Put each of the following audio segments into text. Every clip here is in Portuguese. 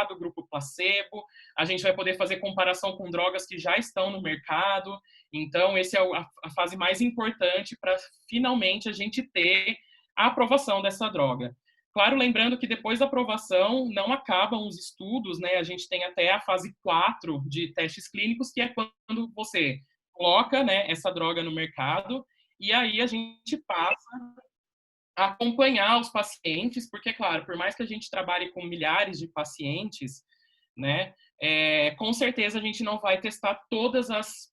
do grupo placebo, a gente vai poder fazer comparação com drogas que já estão no mercado. Então, essa é a fase mais importante para finalmente a gente ter a aprovação dessa droga. Claro, lembrando que depois da aprovação não acabam os estudos, né? A gente tem até a fase 4 de testes clínicos, que é quando você coloca, né, essa droga no mercado, e aí a gente passa a acompanhar os pacientes, porque, claro, por mais que a gente trabalhe com milhares de pacientes, né, com certeza a gente não vai testar todas as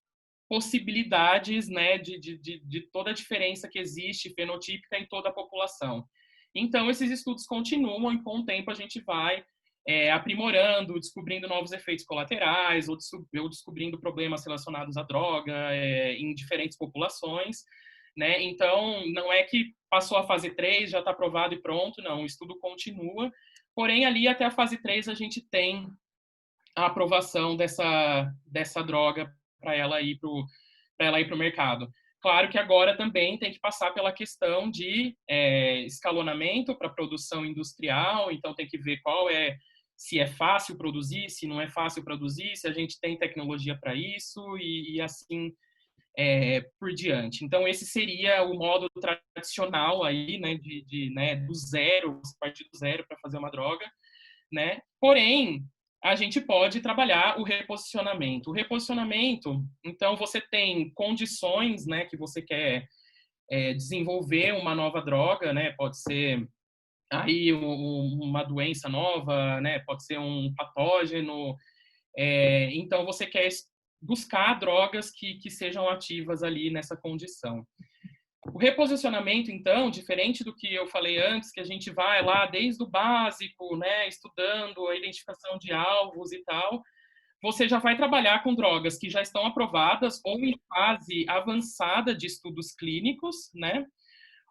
possibilidades, né, de toda a diferença que existe fenotípica em toda a população. Então, esses estudos continuam e, com o tempo, a gente vai aprimorando, descobrindo novos efeitos colaterais ou descobrindo problemas relacionados à droga em diferentes populações, né? Então, não é que passou a fase 3, já está aprovado e pronto, não, o estudo continua. Porém, ali até a fase 3 a gente tem a aprovação dessa droga para ela ir para o mercado. Claro que agora também tem que passar pela questão de escalonamento para produção industrial, então tem que ver se é fácil produzir, se não é fácil produzir, se a gente tem tecnologia para isso e assim por diante. Então, esse seria o modo tradicional aí, né, né, do zero, partir do zero para fazer uma droga, né? Porém, a gente pode trabalhar o reposicionamento. O reposicionamento, então, você tem condições, né, que você quer desenvolver uma nova droga, né? Pode ser aí uma doença nova, né? Pode ser um patógeno. Então, você quer buscar drogas que sejam ativas ali nessa condição. O reposicionamento, então, diferente do que eu falei antes, que a gente vai lá desde o básico, né, estudando a identificação de alvos e tal, você já vai trabalhar com drogas que já estão aprovadas ou em fase avançada de estudos clínicos, né?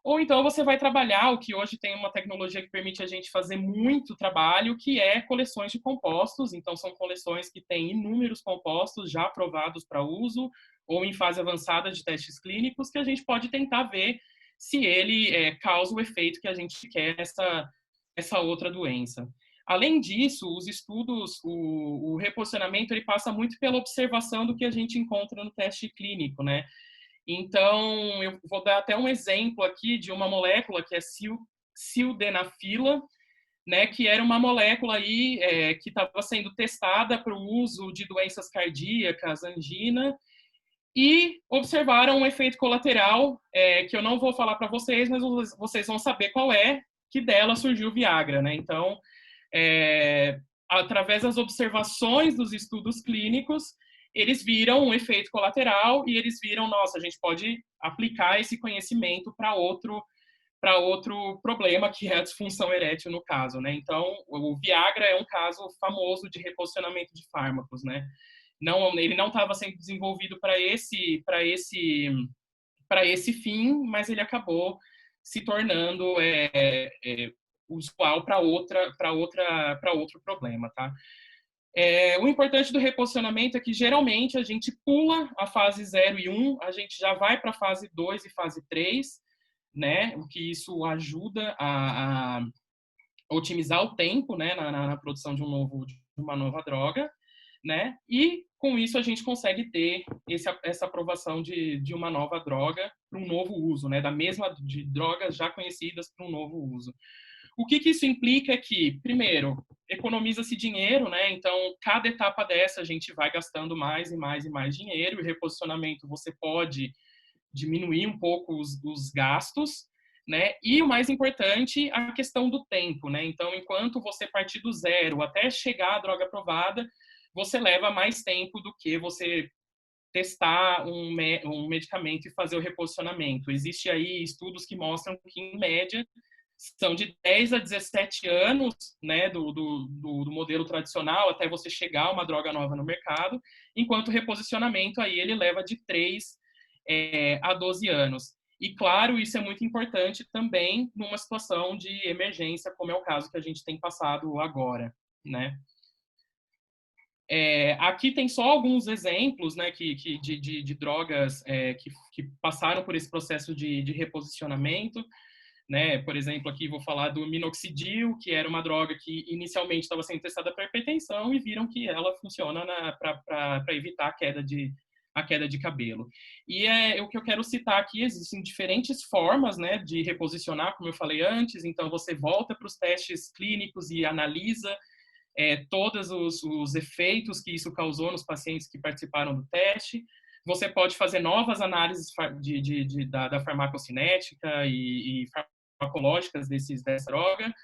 Ou então você vai trabalhar o que hoje tem uma tecnologia que permite a gente fazer muito trabalho, que é coleções de compostos. Então, são coleções que têm inúmeros compostos já aprovados para uso ou em fase avançada de testes clínicos, que a gente pode tentar ver se ele causa o efeito que a gente quer nessa outra doença. Além disso, os estudos, o reposicionamento, ele passa muito pela observação do que a gente encontra no teste clínico, né? Então, eu vou dar até um exemplo aqui de uma molécula que é sildenafila, né, que era uma molécula aí que estava sendo testada para o uso de doenças cardíacas, angina, e observaram um efeito colateral que eu não vou falar para vocês, mas vocês vão saber qual é, que dela surgiu o Viagra, né? Então, através das observações dos estudos clínicos, eles viram um efeito colateral e eles viram, nossa, a gente pode aplicar esse conhecimento para outro problema, que é a disfunção erétil no caso, né? Então, o Viagra é um caso famoso de reposicionamento de fármacos, né? Não, ele não estava sendo desenvolvido para esse fim, mas ele acabou se tornando usual para outro problema, tá? O importante do reposicionamento é que, geralmente, a gente pula a fase 0 e 1, a gente já vai para a fase 2 e fase 3, né? O que isso ajuda a otimizar o tempo, né, na produção de uma nova droga, né? E, com isso, a gente consegue ter essa aprovação de uma nova droga para um novo uso, né? De drogas já conhecidas para um novo uso. O que isso implica é que, primeiro, economiza-se dinheiro, né? Então, cada etapa dessa a gente vai gastando mais e mais e mais dinheiro. E o reposicionamento você pode diminuir um pouco os gastos, né? E o mais importante, a questão do tempo, né? Então, enquanto você partir do zero até chegar à droga aprovada, você leva mais tempo do que você testar um medicamento e fazer o reposicionamento. Existe aí estudos que mostram que, em média, são de 10 a 17 anos, né, do modelo tradicional até você chegar a uma droga nova no mercado, enquanto o reposicionamento aí ele leva de 3 a 12 anos. E, claro, isso é muito importante também numa situação de emergência, como é o caso que a gente tem passado agora, né? Aqui tem só alguns exemplos, né, de drogas que passaram por esse processo de reposicionamento, né? Por exemplo, aqui vou falar do minoxidil, que era uma droga que inicialmente estava sendo testada para hipertensão e viram que ela funciona para evitar a queda de cabelo. E o que eu quero citar aqui, existem diferentes formas, né, de reposicionar, como eu falei antes. Então, você volta para os testes clínicos e analisa todos os efeitos que isso causou nos pacientes que participaram do teste. Você pode fazer novas análises da farmacocinética e farmacológicas dessa droga.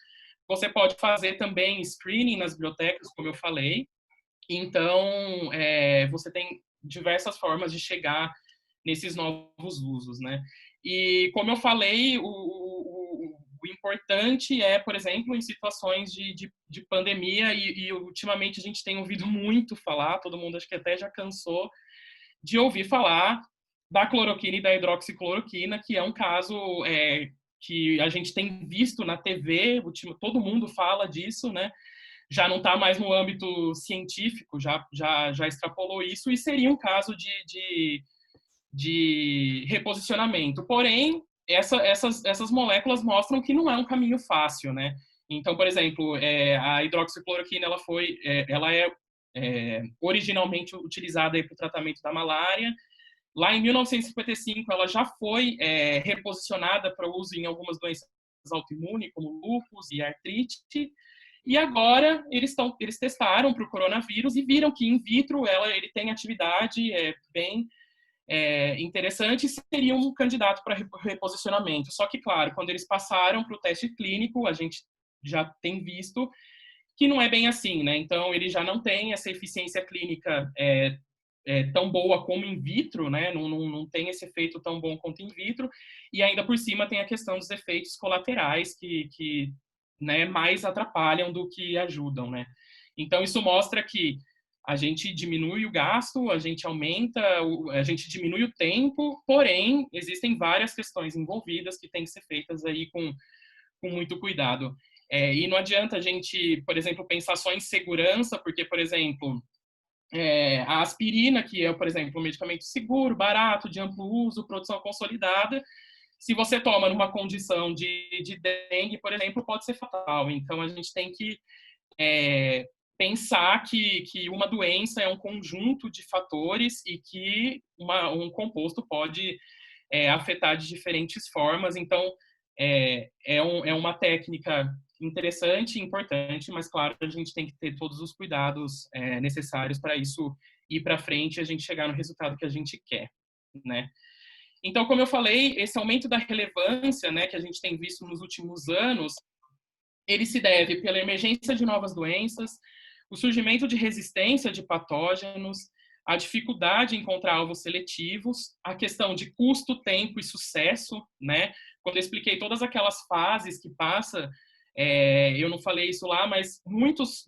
Você pode fazer também screening nas bibliotecas, como eu falei. Então, você tem diversas formas de chegar nesses novos usos, né? E, como eu falei, o importante é, por exemplo, em situações de pandemia, e ultimamente a gente tem ouvido muito falar, todo mundo acho que até já cansou de ouvir falar da cloroquina e da hidroxicloroquina, que é um caso que a gente tem visto na TV, todo mundo fala disso, né? Já não está mais no âmbito científico, já extrapolou isso, e seria um caso de reposicionamento. Porém, essas moléculas mostram que não é um caminho fácil, né? Então, por exemplo, a hidroxicloroquina ela é originalmente utilizada para o tratamento da malária. Lá em 1955, ela já foi reposicionada para uso em algumas doenças autoimunes, como lúpus e artrite. E agora eles testaram para o coronavírus e viram que in vitro ele tem atividade bem interessante e seria um candidato para reposicionamento. Só que, claro, quando eles passaram para o teste clínico, a gente já tem visto que não é bem assim, né? Então, ele já não tem essa eficiência clínica tão boa como in vitro, né? Não tem esse efeito tão bom quanto in vitro, e ainda por cima tem a questão dos efeitos colaterais que né, mais atrapalham do que ajudam, né? Então, isso mostra que a gente diminui o gasto, a gente a gente diminui o tempo, porém, existem várias questões envolvidas que têm que ser feitas aí com muito cuidado. E não adianta a gente, por exemplo, pensar só em segurança, porque, por exemplo, a aspirina, que é, por exemplo, um medicamento seguro, barato, de amplo uso, produção consolidada, se você toma numa condição de dengue, por exemplo, pode ser fatal. Então, a gente tem que pensar que uma doença é um conjunto de fatores e que um composto pode afetar de diferentes formas. Então, é uma técnica interessante e importante, mas, claro, a gente tem que ter todos os cuidados necessários para isso ir para frente e a gente chegar no resultado que a gente quer, né? Então, como eu falei, esse aumento da relevância, né, que a gente tem visto nos últimos anos, ele se deve pela emergência de novas doenças, o surgimento de resistência de patógenos, a dificuldade em encontrar alvos seletivos, a questão de custo, tempo e sucesso, né? Quando eu expliquei todas aquelas fases que passa, eu não falei isso lá, mas muitos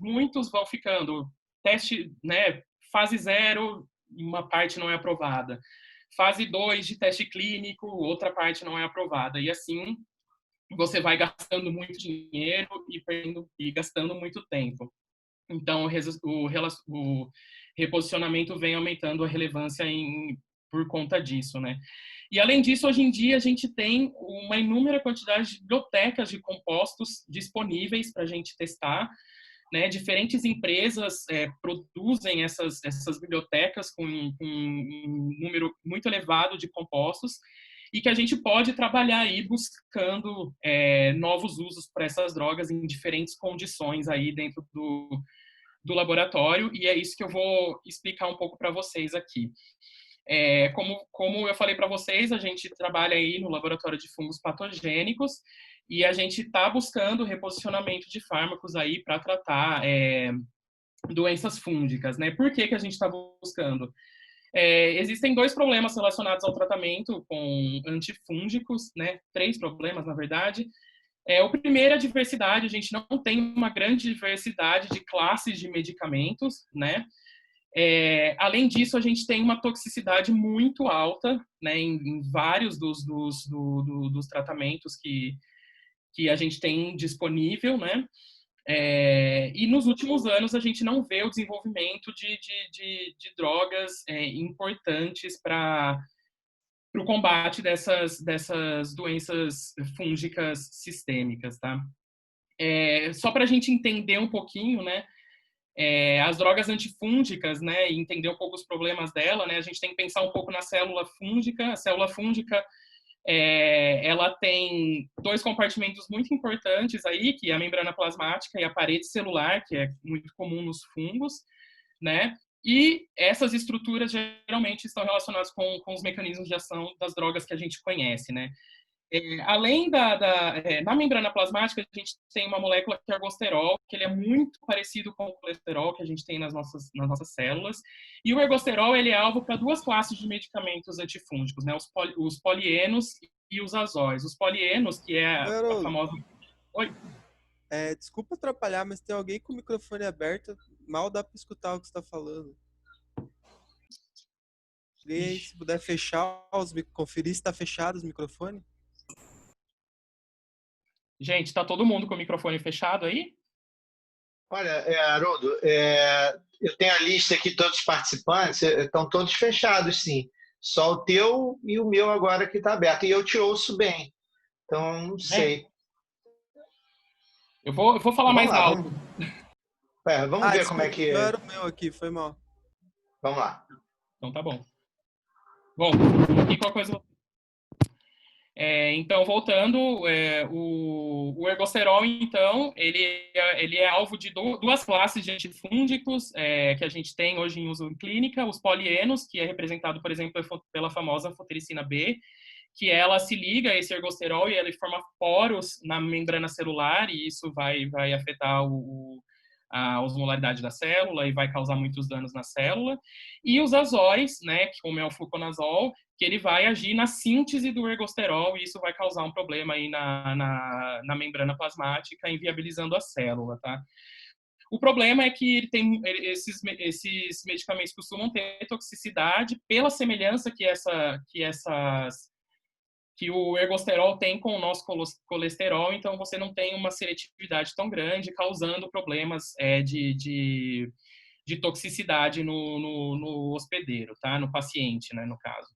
vão ficando teste, né? Fase 0, uma parte não é aprovada. Fase 2 de teste clínico, outra parte não é aprovada. E assim você vai gastando muito dinheiro e gastando muito tempo. Então, o reposicionamento vem aumentando a relevância por conta disso, né? E, além disso, hoje em dia, a gente tem uma inúmera quantidade de bibliotecas de compostos disponíveis para a gente testar, né? Diferentes empresas produzem essas bibliotecas com um número muito elevado de compostos e que a gente pode trabalhar aí buscando novos usos para essas drogas em diferentes condições aí dentro do laboratório, e é isso que eu vou explicar um pouco para vocês aqui. Como eu falei para vocês, a gente trabalha aí no laboratório de fungos patogênicos e a gente está buscando reposicionamento de fármacos aí para tratar doenças fúngicas, né? Por que a gente está buscando? Existem 2 problemas relacionados ao tratamento com antifúngicos, né? 3 problemas, na verdade. O primeiro é a diversidade, a gente não tem uma grande diversidade de classes de medicamentos, né? Além disso, a gente tem uma toxicidade muito alta, né, em vários dos tratamentos que a gente tem disponível, né? E nos últimos anos a gente não vê o desenvolvimento de drogas importantes para para o combate dessas doenças fúngicas sistêmicas, tá? Só para a gente entender um pouquinho, né? As drogas antifúngicas, né, e entender um pouco os problemas dela, né, a gente tem que pensar um pouco na célula fúngica. A célula fúngica, ela tem dois compartimentos muito importantes aí, que é a membrana plasmática e a parede celular, que é muito comum nos fungos, né, e essas estruturas geralmente estão relacionadas com os mecanismos de ação das drogas que a gente conhece, né. Além na membrana plasmática, a gente tem uma molécula que é o ergosterol, que ele é muito parecido com o colesterol que a gente tem nas nossas células. E o ergosterol, ele é alvo para duas classes de medicamentos antifúngicos, né? Os polienos e os azóis. Os polienos, que é Oi, a Haroldo. famosa... Oi? Desculpa atrapalhar, mas tem alguém com o microfone aberto. Mal dá pra escutar o que você tá falando. Alguém aí, Ixi. se puder fechar conferir se tá fechado os microfones. Gente, tá todo mundo com o microfone fechado aí? Olha, Haroldo, eu tenho a lista aqui, todos os participantes, estão todos fechados, sim. Só o teu e o meu agora que está aberto. E eu te ouço bem. Então, não É. sei. Eu vou falar Então, vamos mais lá, alto. vamos ver como é Desculpa, que. não era o meu aqui, foi mal. Vamos lá. Então tá bom. Bom, e qual coisa... Então, voltando, o ergosterol, então, ele é alvo de duas classes de antifúngicos que a gente tem hoje em uso em clínica, os polienos, que é representado, por exemplo, pela famosa anfotericina B, que ela se liga a esse ergosterol e ela forma poros na membrana celular, e isso vai afetar a osmolaridade da célula e vai causar muitos danos na célula. E os azóis, né, como é o fluconazol, que ele vai agir na síntese do ergosterol e isso vai causar um problema aí na membrana plasmática, inviabilizando a célula, tá? O problema é que esses medicamentos costumam ter toxicidade pela semelhança que o ergosterol tem com o nosso colesterol, então você não tem uma seletividade tão grande, causando problemas de toxicidade no hospedeiro, tá? No paciente, né, no caso.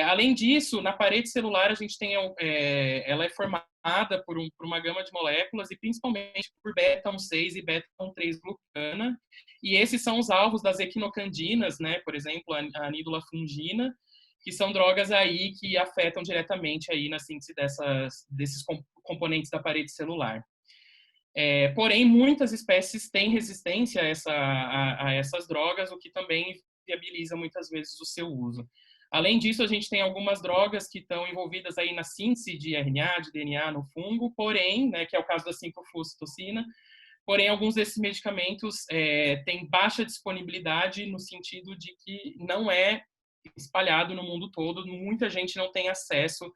Além disso, na parede celular a gente tem, ela é formada por uma gama de moléculas e principalmente por beta-1,6 e beta-1,3-glucana, e esses são os alvos das equinocandinas, né? Por exemplo, a anidulafungina, que são drogas aí que afetam diretamente aí na síntese desses componentes da parede celular. Porém, muitas espécies têm resistência a essas drogas, o que também viabiliza muitas vezes o seu uso. Além disso, a gente tem algumas drogas que estão envolvidas aí na síntese de RNA, de DNA no fungo, porém, né, que é o caso da 5-flucitocina, porém, alguns desses medicamentos têm baixa disponibilidade no sentido de que não é espalhado no mundo todo, muita gente não tem acesso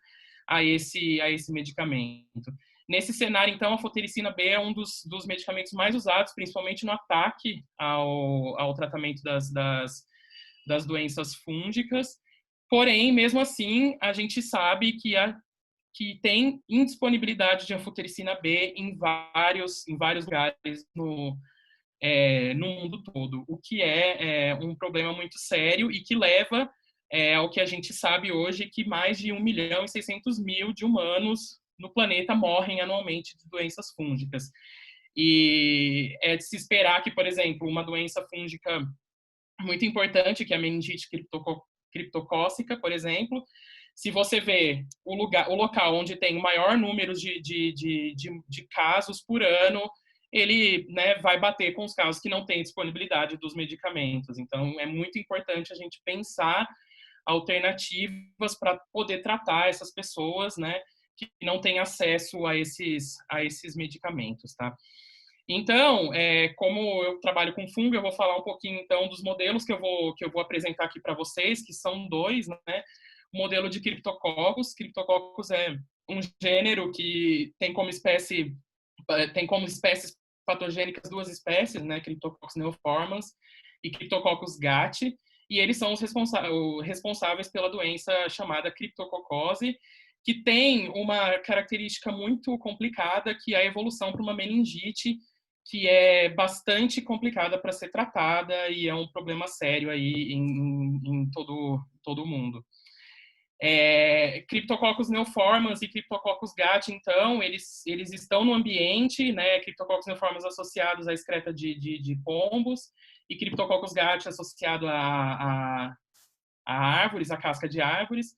a esse medicamento. Nesse cenário, então, a fotericina B é um dos medicamentos mais usados, principalmente no ataque ao tratamento das doenças fúngicas. Porém, mesmo assim, a gente sabe que tem indisponibilidade de anfotericina B em vários lugares no mundo todo, o que é um problema muito sério e que leva ao que a gente sabe hoje, que mais de 1.600.000 de humanos no planeta morrem anualmente de doenças fúngicas. E é de se esperar que, por exemplo, uma doença fúngica muito importante, que é a meningite criptocócica, por exemplo, se você vê o local onde tem o maior número de casos por ano, ele, né, vai bater com os casos que não têm disponibilidade dos medicamentos. Então, é muito importante a gente pensar alternativas para poder tratar essas pessoas, né, que não têm acesso a esses medicamentos, tá? Então, como eu trabalho com fungo, eu vou falar um pouquinho, então, dos modelos que eu vou apresentar aqui para vocês, que são dois, né? O modelo de Cryptococcus. Cryptococcus é um gênero que tem como espécies patogênicas duas espécies, né? Cryptococcus neoformans e Cryptococcus gat, e eles são os responsáveis pela doença chamada criptococose, que tem uma característica muito complicada, que é a evolução para uma meningite, que é bastante complicada para ser tratada e é um problema sério aí em todo o mundo. Cryptococcus neoformans e Cryptococcus gat, então, eles estão no ambiente, né? Cryptococcus neoformans associados à excreta de pombos e Cryptococcus gat associado a árvores, a casca de árvores.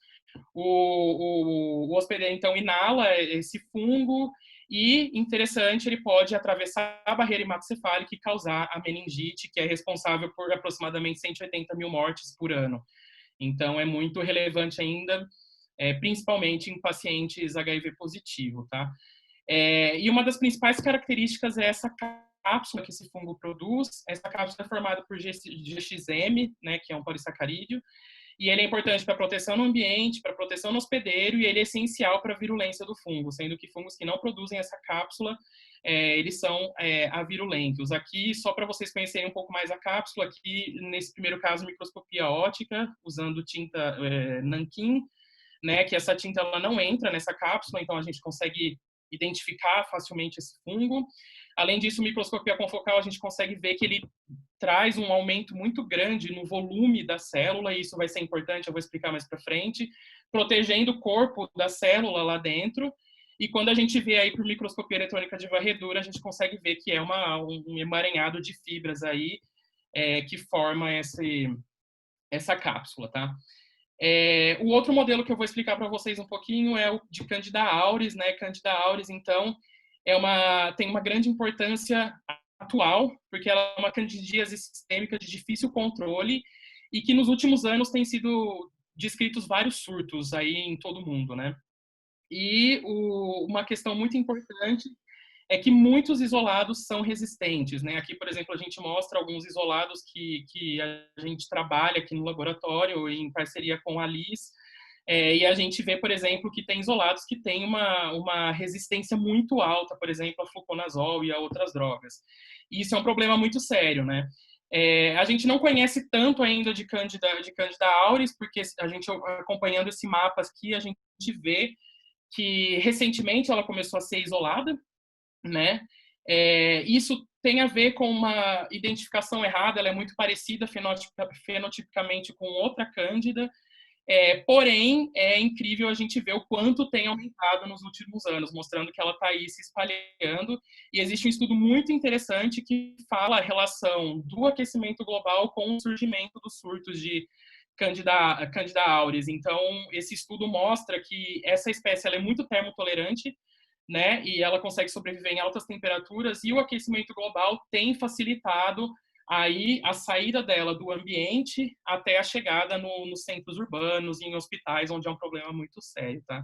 O hospedeiro, então, inala esse fungo e, interessante, ele pode atravessar a barreira hematocefálica e causar a meningite, que é responsável por aproximadamente 180 mil mortes por ano. Então, é muito relevante ainda, principalmente em pacientes HIV positivo, tá? E uma das principais características é essa cápsula que esse fungo produz. Essa cápsula é formada por GXM, né, que é um polissacarídeo, e ele é importante para a proteção no ambiente, para a proteção no hospedeiro, e ele é essencial para a virulência do fungo, sendo que fungos que não produzem essa cápsula, eles são avirulentos. Aqui, só para vocês conhecerem um pouco mais a cápsula, aqui, nesse primeiro caso, microscopia óptica, usando tinta nanquim, né, que essa tinta ela não entra nessa cápsula, então a gente consegue identificar facilmente esse fungo. Além disso, microscopia confocal, a gente consegue ver que ele traz um aumento muito grande no volume da célula, e isso vai ser importante, eu vou explicar mais para frente, protegendo o corpo da célula lá dentro. E quando a gente vê aí por microscopia eletrônica de varredura, a gente consegue ver que é um emaranhado de fibras aí que forma essa cápsula, tá? O outro modelo que eu vou explicar para vocês um pouquinho é o de Candida auris, né? Candida auris, então, tem uma grande importância atual, porque ela é uma candidíase sistêmica de difícil controle e que nos últimos anos tem sido descritos vários surtos aí em todo o mundo, né? E uma questão muito importante é que muitos isolados são resistentes, né? Aqui, por exemplo, a gente mostra alguns isolados que a gente trabalha aqui no laboratório em parceria com a Liz, e a gente vê, por exemplo, que tem isolados que têm uma resistência muito alta, por exemplo, a fluconazol e a outras drogas. E isso é um problema muito sério, né? A gente não conhece tanto ainda de Candida auris, porque a gente, acompanhando esse mapa aqui, a gente vê que recentemente ela começou a ser isolada, né? Isso tem a ver com uma identificação errada, ela é muito parecida fenotipicamente com outra cândida, porém, é incrível a gente ver o quanto tem aumentado nos últimos anos, mostrando que ela está aí se espalhando, e existe um estudo muito interessante que fala a relação do aquecimento global com o surgimento dos surtos de Candida auris. Então, esse estudo mostra que essa espécie ela é muito termotolerante, né? E ela consegue sobreviver em altas temperaturas, e o aquecimento global tem facilitado aí a saída dela do ambiente até a chegada nos centros urbanos e em hospitais, onde é um problema muito sério, tá?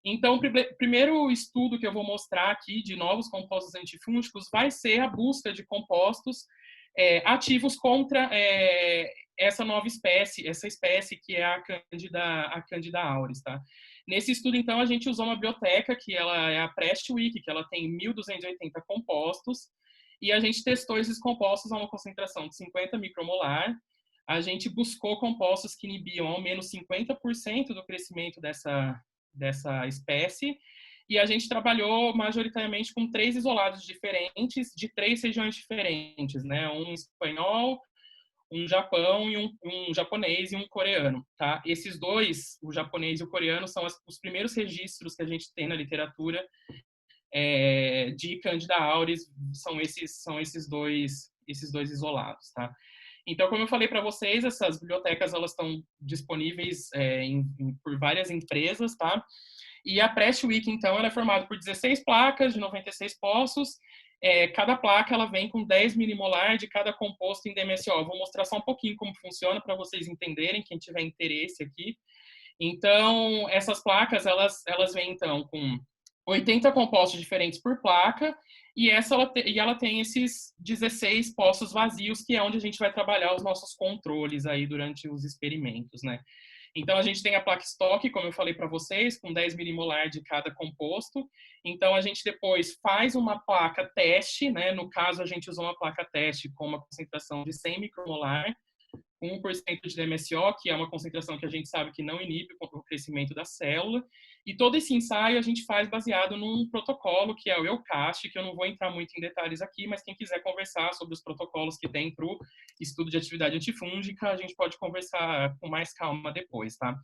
Então, o primeiro estudo que eu vou mostrar aqui de novos compostos antifúngicos vai ser a busca de compostos ativos contra essa nova espécie, essa espécie que é a Candida auris, tá? Nesse estudo, então, a gente usou uma biblioteca que ela é a Prestwiki, que ela tem 1.280 compostos, e a gente testou esses compostos a uma concentração de 50 micromolar. A gente buscou compostos que inibiam ao menos 50% do crescimento dessa espécie, e a gente trabalhou majoritariamente com 3 isolados diferentes, de 3 regiões diferentes, né? Um espanhol, um Japão e um japonês e um coreano, tá? Esses dois, o japonês e o coreano, são os primeiros registros que a gente tem na literatura de Candida auris, são esses dois isolados, tá? Então, como eu falei para vocês, essas bibliotecas elas estão disponíveis por várias empresas, tá? E a Prestwiki, então, ela é formada por 16 placas de 96 poços. Cada placa ela vem com 10 milimolar de cada composto em DMSO. Vou mostrar só um pouquinho como funciona para vocês entenderem, quem tiver interesse aqui. Então, essas placas, elas vêm, então, com 80 compostos diferentes por placa, e ela tem esses 16 poços vazios, que é onde a gente vai trabalhar os nossos controles aí durante os experimentos, né? Então, a gente tem a placa estoque, como eu falei para vocês, com 10 milimolar de cada composto. Então, a gente depois faz uma placa teste, né? No caso, a gente usou uma placa teste com uma concentração de 100 micromolar, 1% de DMSO, que é uma concentração que a gente sabe que não inibe o crescimento da célula. E todo esse ensaio a gente faz baseado num protocolo que é o EUCAST, que eu não vou entrar muito em detalhes aqui, mas quem quiser conversar sobre os protocolos que tem para o estudo de atividade antifúngica, a gente pode conversar com mais calma depois, tá?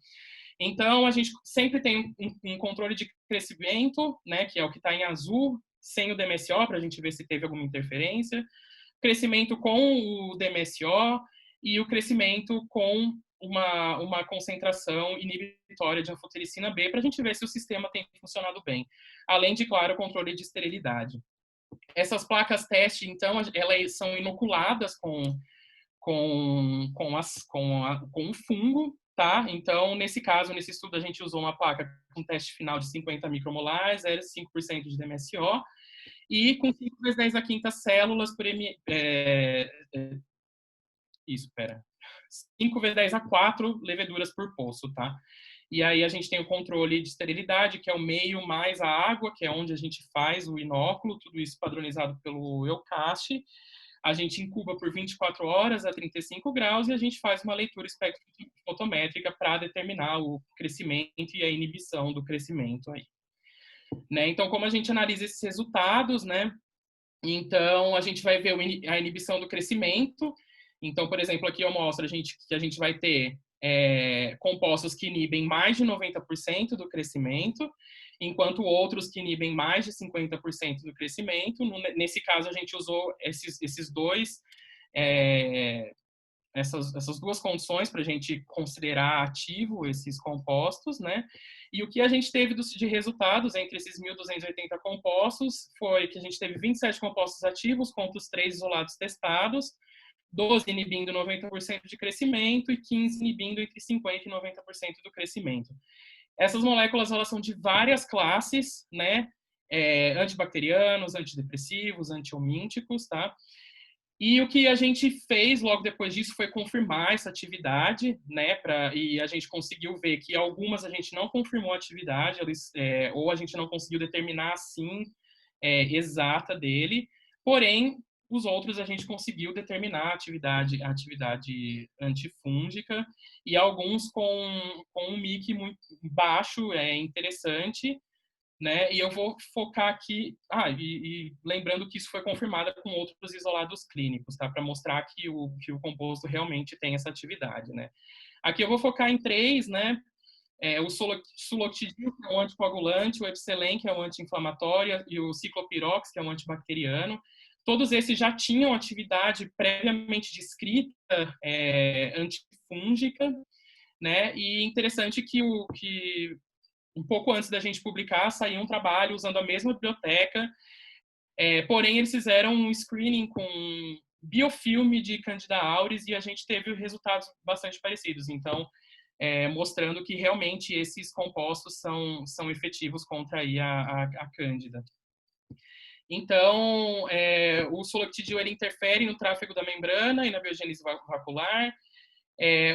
Então, a gente sempre tem um controle de crescimento, né, que é o que está em azul, sem o DMSO, para a gente ver se teve alguma interferência, crescimento com o DMSO e o crescimento com uma concentração inibitória de anfotericina B, para a gente ver se o sistema tem funcionado bem. Além de, claro, o controle de esterilidade. Essas placas teste, então, elas são inoculadas com o fungo, tá? Então, nesse caso, nesse estudo, a gente usou uma placa com teste final de 50 micromolares, 0,5% de DMSO, e com 5 vezes 10 a quinta células por isso, pera. 5 vezes 10 a 4 leveduras por poço, tá? E aí a gente tem o controle de esterilidade, que é o meio mais a água, que é onde a gente faz o inóculo, tudo isso padronizado pelo EUCAST. A gente incuba por 24 horas a 35 graus e a gente faz uma leitura espectrofotométrica para determinar o crescimento e a inibição do crescimento aí. Né? Então, como a gente analisa esses resultados, né? Então, a gente vai ver a inibição do crescimento. Então, por exemplo, aqui eu mostro que a gente vai ter compostos que inibem mais de 90% do crescimento, enquanto outros que inibem mais de 50% do crescimento. Nesse caso, a gente usou essas duas condições para a gente considerar ativo esses compostos, né? E o que a gente teve de resultados entre esses 1.280 compostos foi que a gente teve 27 compostos ativos contra os 3 isolados testados, 12 inibindo 90% de crescimento e 15 inibindo entre 50% e 90% do crescimento. Essas moléculas, elas são de várias classes, né? Antibacterianos, antidepressivos, antiomínticos, tá? E o que a gente fez logo depois disso foi confirmar essa atividade, né? E a gente conseguiu ver que algumas a gente não confirmou a atividade, ou a gente não conseguiu determinar assim exata dele, porém os outros a gente conseguiu determinar a atividade antifúngica e alguns com um MIC muito baixo, interessante, né? E eu vou focar aqui, e lembrando que isso foi confirmado com outros isolados clínicos, tá? Para mostrar que o composto realmente tem essa atividade, né? Aqui eu vou focar em 3, né? O suloctidil, que é um anticoagulante, o epsilem, que é um anti-inflamatório, e o ciclopirox, que é um antibacteriano. Todos esses já tinham atividade previamente descrita antifúngica, né? E interessante que um pouco antes da gente publicar, saiu um trabalho usando a mesma biblioteca, porém eles fizeram um screening com biofilme de Candida auris e a gente teve resultados bastante parecidos. Então, mostrando que realmente esses compostos são efetivos contra aí a Cândida. Então, o suloctidil ele interfere no tráfego da membrana e na biogênese vacular.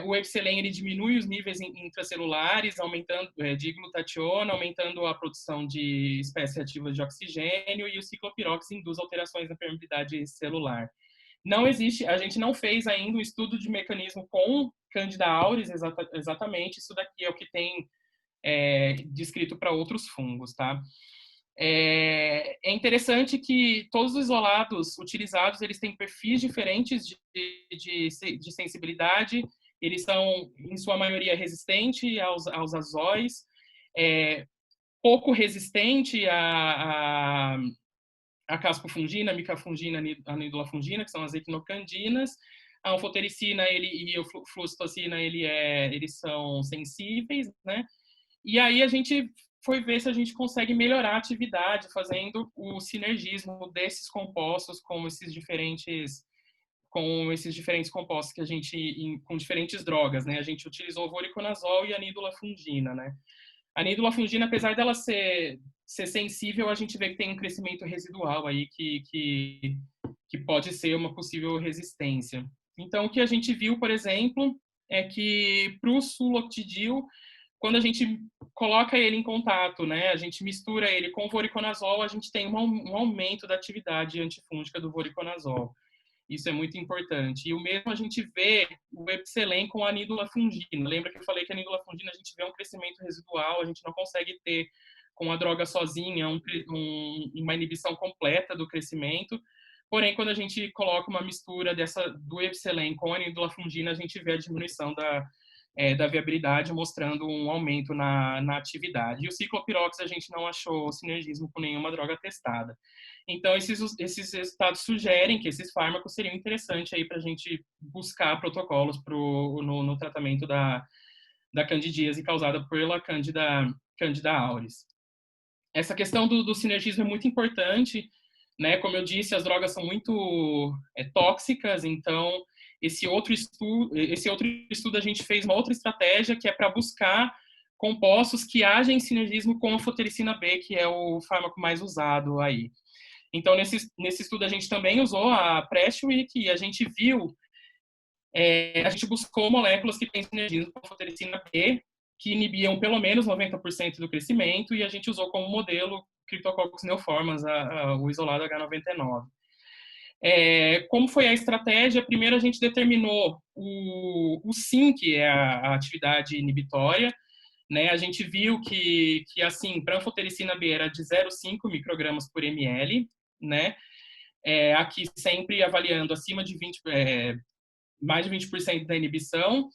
O epsilem ele diminui os níveis intracelulares, aumentando de glutationa, aumentando a produção de espécies ativas de oxigênio, e o ciclopirox induz alterações na permeabilidade celular. A gente não fez ainda um estudo de mecanismo com Candida auris, exatamente, isso daqui é o que tem descrito para outros fungos, tá? É interessante que todos os isolados utilizados, eles têm perfis diferentes de sensibilidade, eles são, em sua maioria, resistentes aos azóis, pouco resistente a caspofungina, micafungina, anidulafungina, que são as equinocandinas. A anfotericina e a fluoxetocina, eles são sensíveis, né? E aí a gente foi ver se a gente consegue melhorar a atividade fazendo o sinergismo desses compostos com esses diferentes compostos que a gente com diferentes drogas, né? A gente utilizou o voriconazol e a anidulafungina, né? A anidulafungina, apesar dela ser sensível, a gente vê que tem um crescimento residual aí que pode ser uma possível resistência. Então, o que a gente viu, por exemplo, é que para o suloctidil, quando a gente coloca ele em contato, né, a gente mistura ele com o voriconazol, a gente tem um aumento da atividade antifúngica do voriconazol. Isso é muito importante. E o mesmo a gente vê o epsilem com a anidulafungina. Lembra que eu falei que a anidulafungina a gente vê um crescimento residual, a gente não consegue ter com a droga sozinha uma inibição completa do crescimento. Porém, quando a gente coloca uma mistura do epsilem com a anidulafungina, a gente vê a diminuição da viabilidade, mostrando um aumento na atividade. E o ciclopirox a gente não achou sinergismo com nenhuma droga testada. Então, esses resultados sugerem que esses fármacos seriam interessantes aí para a gente buscar protocolos no tratamento da candidíase causada pela Candida auris. Essa questão do sinergismo é muito importante, né? Como eu disse, as drogas são muito tóxicas, então esse outro estudo a gente fez uma outra estratégia que é para buscar compostos que agem em sinergismo com a anfotericina B, que é o fármaco mais usado aí. Então, nesse estudo a gente também usou a Prestwick e a gente viu, a gente buscou moléculas que têm sinergismo com a anfotericina B, que inibiam pelo menos 90% do crescimento, e a gente usou como modelo Cryptococcus neoformans, o isolado H99. Como foi a estratégia? Primeiro a gente determinou o SIN, que é a atividade inibitória, né? A gente viu que assim, para anfotericina B era de 0,5 microgramas por ml, né? Aqui sempre avaliando acima de 20, mais de 20% da inibição.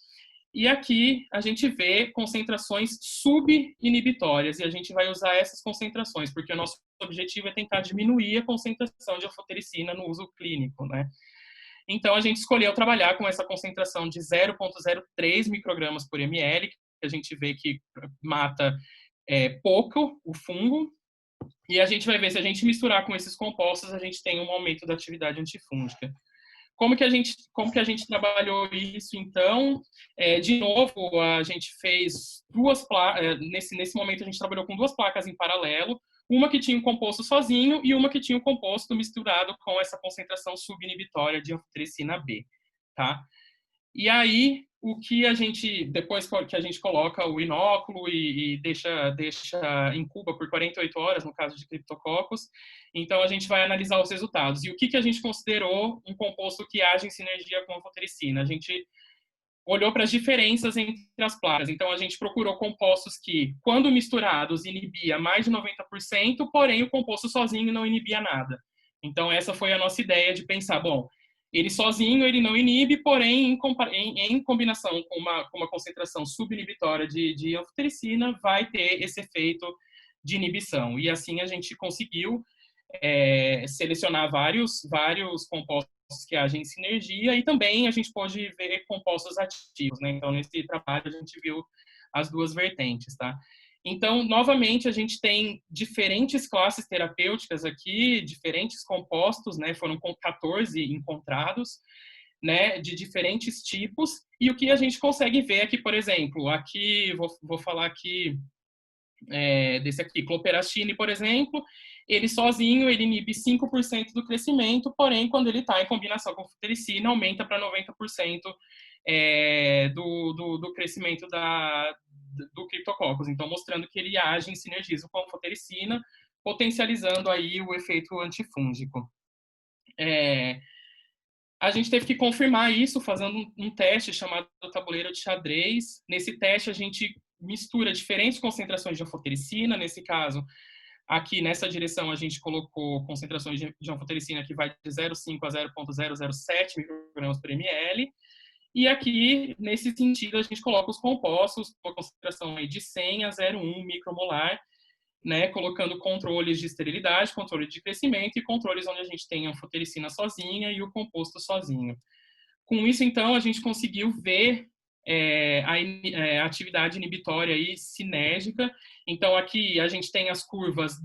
E aqui a gente vê concentrações subinibitórias, e a gente vai usar essas concentrações, porque o nosso objetivo é tentar diminuir a concentração de anfotericina no uso clínico, né? Então, a gente escolheu trabalhar com essa concentração de 0,03 microgramas por ml, que a gente vê que mata pouco o fungo, e a gente vai ver se a gente misturar com esses compostos, a gente tem um aumento da atividade antifúngica. Como que a gente trabalhou isso, então? De novo, a gente fez duas placas, nesse momento a gente trabalhou com duas placas em paralelo, uma que tinha um composto sozinho e uma que tinha um composto misturado com essa concentração subinibitória de anfotericina B, tá? E aí, o que a gente, depois que a gente coloca o inóculo e deixa incuba por 48 horas, no caso de Cryptococcus, então a gente vai analisar os resultados. E o que a gente considerou um composto que age em sinergia com a anfotericina? A gente olhou para as diferenças entre as placas. Então, a gente procurou compostos que, quando misturados, inibia mais de 90%, porém o composto sozinho não inibia nada. Então, essa foi a nossa ideia de pensar, bom, ele sozinho ele não inibe, porém, em combinação com uma concentração subinibitória de anfotericina, vai ter esse efeito de inibição. E assim a gente conseguiu selecionar vários compostos que agem em sinergia, e também a gente pode ver compostos ativos, né? Então, nesse trabalho, a gente viu as duas vertentes, tá? Então, novamente, a gente tem diferentes classes terapêuticas aqui, diferentes compostos, né? Foram 14 encontrados, né? De diferentes tipos, e o que a gente consegue ver aqui, por exemplo, aqui, vou falar aqui desse aqui, cloperastine, por exemplo, ele sozinho, ele inibe 5% do crescimento, porém, quando ele está em combinação com anfotericina, aumenta para 90% do crescimento do Cryptococcus. Então, mostrando que ele age em sinergismo com a anfotericina, potencializando aí o efeito antifúngico. A gente teve que confirmar isso fazendo um teste chamado tabuleiro de xadrez. Nesse teste, a gente mistura diferentes concentrações de anfotericina. Nesse caso, aqui nessa direção, a gente colocou concentrações de anfotericina que vai de 0,5 a 0,007 microgramas por ml. E aqui, nesse sentido, a gente coloca os compostos com a concentração aí de 100 a 0,1 micromolar, né, colocando controles de esterilidade, controle de crescimento e controles onde a gente tem a anfotericina sozinha e o composto sozinho. Com isso, então, a gente conseguiu ver a atividade inibitória aí, sinérgica. Então, aqui a gente tem as curvas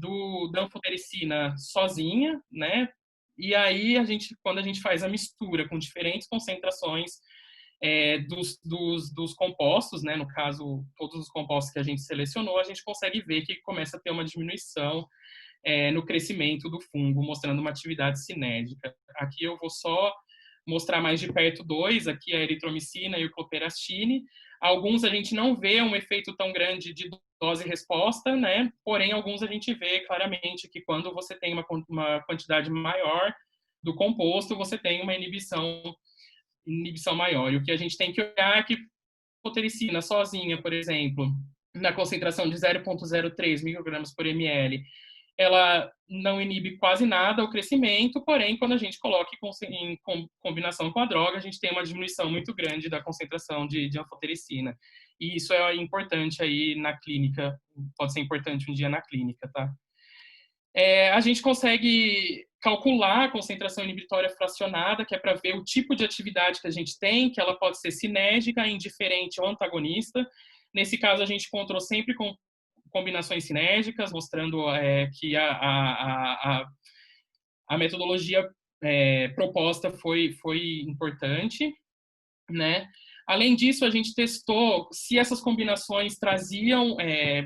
da anfotericina sozinha, né? E aí, quando a gente faz a mistura com diferentes concentrações dos compostos, né? No caso, todos os compostos que a gente selecionou, a gente consegue ver que começa a ter uma diminuição no crescimento do fungo, mostrando uma atividade sinérgica. Aqui eu vou só mostrar mais de perto dois, aqui a eritromicina e o cloperastine. Alguns a gente não vê um efeito tão grande de dose-resposta, né? Porém, alguns a gente vê claramente que quando você tem uma quantidade maior do composto, você tem uma inibição maior. E o que a gente tem que olhar é que a anfotericina sozinha, por exemplo, na concentração de 0,03 microgramas por ml, ela não inibe quase nada o crescimento, porém, quando a gente coloca em combinação com a droga, a gente tem uma diminuição muito grande da concentração de anfotericina. E isso é importante aí na clínica, pode ser importante um dia na clínica, tá? A gente consegue calcular a concentração inibitória fracionada, que é para ver o tipo de atividade que a gente tem, que ela pode ser sinérgica, indiferente ou antagonista. Nesse caso, a gente encontrou sempre com combinações sinérgicas, mostrando que a metodologia proposta foi importante, né? Além disso, a gente testou se essas combinações traziam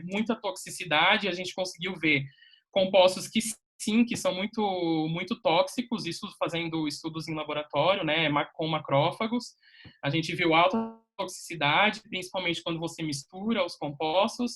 muita toxicidade, a gente conseguiu ver compostos que sim, que são muito tóxicos, isso fazendo estudos em laboratório, né, com macrófagos. A gente viu alta toxicidade, principalmente quando você mistura os compostos.